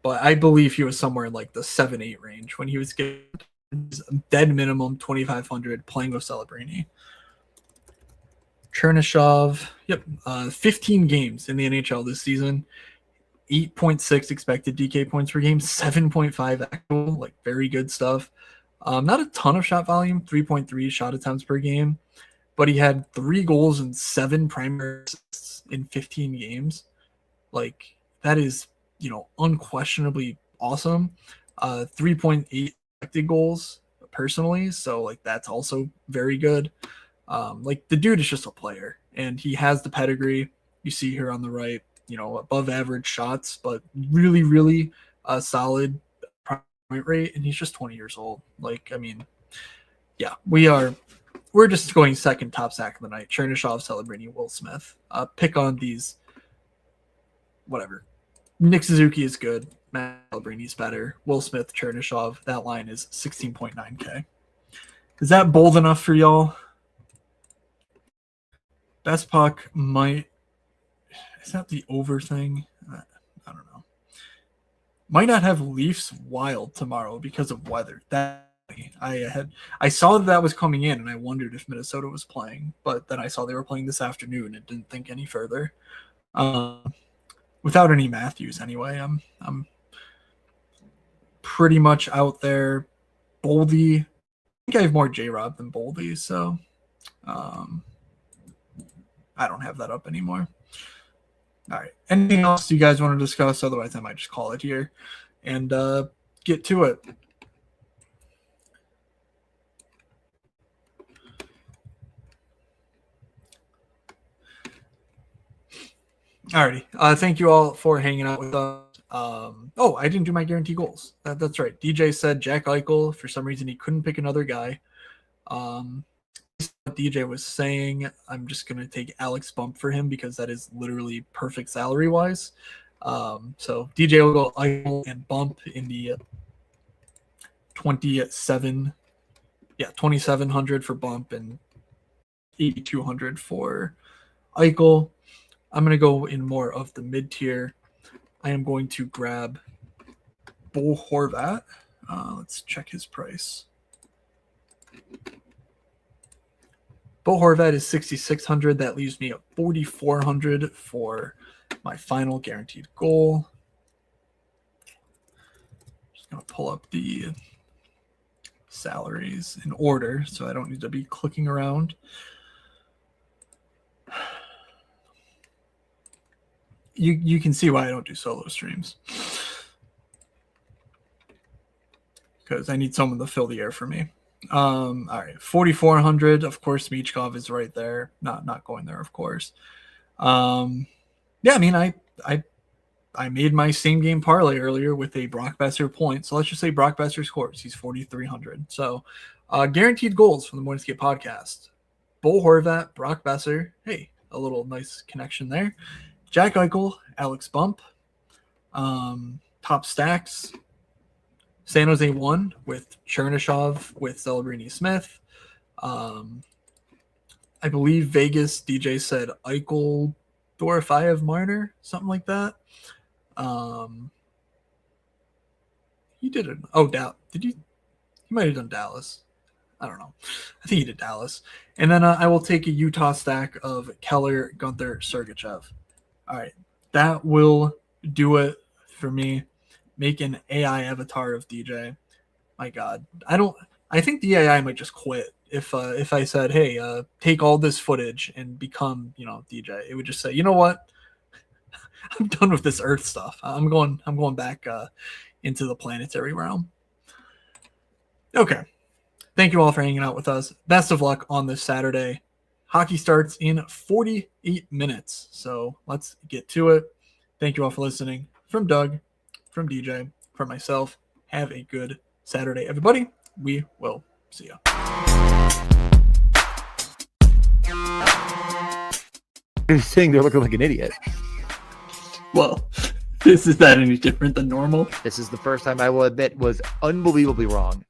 But I believe he was somewhere in like the 7-8 range when he was getting dead minimum 2,500 playing with Celebrini. Chernyshov, 15 games in the NHL this season, 8.6 expected DK points per game, 7.5 actual, like very good stuff. Not a ton of shot volume, 3.3 shot attempts per game, but he had 3 goals and 7 primary assists in 15 games. Like, that is, unquestionably awesome. 3.8 expected goals personally, so like that's also very good. Like, the dude is just a player, and he has the pedigree. You see here on the right, above average shots, but really, really solid point rate, and he's just 20 years old. Like, we're just going second top sack of the night. Chernyshov, Celebrini, Will Smith. Pick on these, whatever. Nick Suzuki is good. Matt Celebrini's better. Will Smith, Chernyshov. That line is 16.9K. Is that bold enough for y'all? Best puck might. Is that the over thing? I don't know. Might not have Leafs Wild tomorrow because of weather. I saw that was coming in, and I wondered if Minnesota was playing, but then I saw they were playing this afternoon and didn't think any further. Without any Matthews, anyway, I'm pretty much out there. Boldy, I think I have more J-Rob than Boldy, so I don't have that up anymore. All right. Anything else you guys want to discuss? Otherwise, I might just call it here and get to it. Alrighty. Thank you all for hanging out with us. I didn't do my guarantee goals. That's right. DJ said Jack Eichel. For some reason, he couldn't pick another guy. DJ was saying, I'm just going to take Alex Bump for him because that is literally perfect salary-wise. So DJ will go Eichel and Bump in the 2,700 for Bump and 8,200 for Eichel. I'm going to go in more of the mid-tier. I am going to grab Bo Horvat. Let's check his price. Bo Horvat is 6,600. That leaves me at 4,400 for my final guaranteed goal. Just going to pull up the salaries in order so I don't need to be clicking around. you can see why I don't do solo streams. Because I need someone to fill the air for me. All right, 4,400. Of course, Michkov is right there. Not going there, of course. Yeah, I mean, I made my same game parlay earlier with a Brock Besser point. So let's just say Brock Besser scores. He's 4,300. So guaranteed goals from the Morning Skate podcast. Bo Horvat, Brock Besser. Hey, a little nice connection there. Jack Eichel, Alex Bump. Top stacks. San Jose won with Chernyshov, with Celebrini Smith. I believe Vegas DJ said Eichel, Dorofeyev, Marner, something like that. He did it. Oh, did you? He might have done Dallas. I don't know. I think he did Dallas. And then I will take a Utah stack of Keller, Gunther, Sergachev. All right, that will do it for me. Make an AI avatar of DJ. My God, I think the AI might just quit if I said, hey, take all this footage and become, DJ. It would just say, you know what? I'm done with this Earth stuff. I'm going back into the planetary realm. Okay. Thank you all for hanging out with us. Best of luck on this Saturday. Hockey starts in 48 minutes. So let's get to it. Thank you all for listening. From Doug, from DJ, from myself, have a good Saturday, everybody. We will see you. You're saying they're looking like an idiot. Well, is that any different than normal? This is the first time I will admit was unbelievably wrong.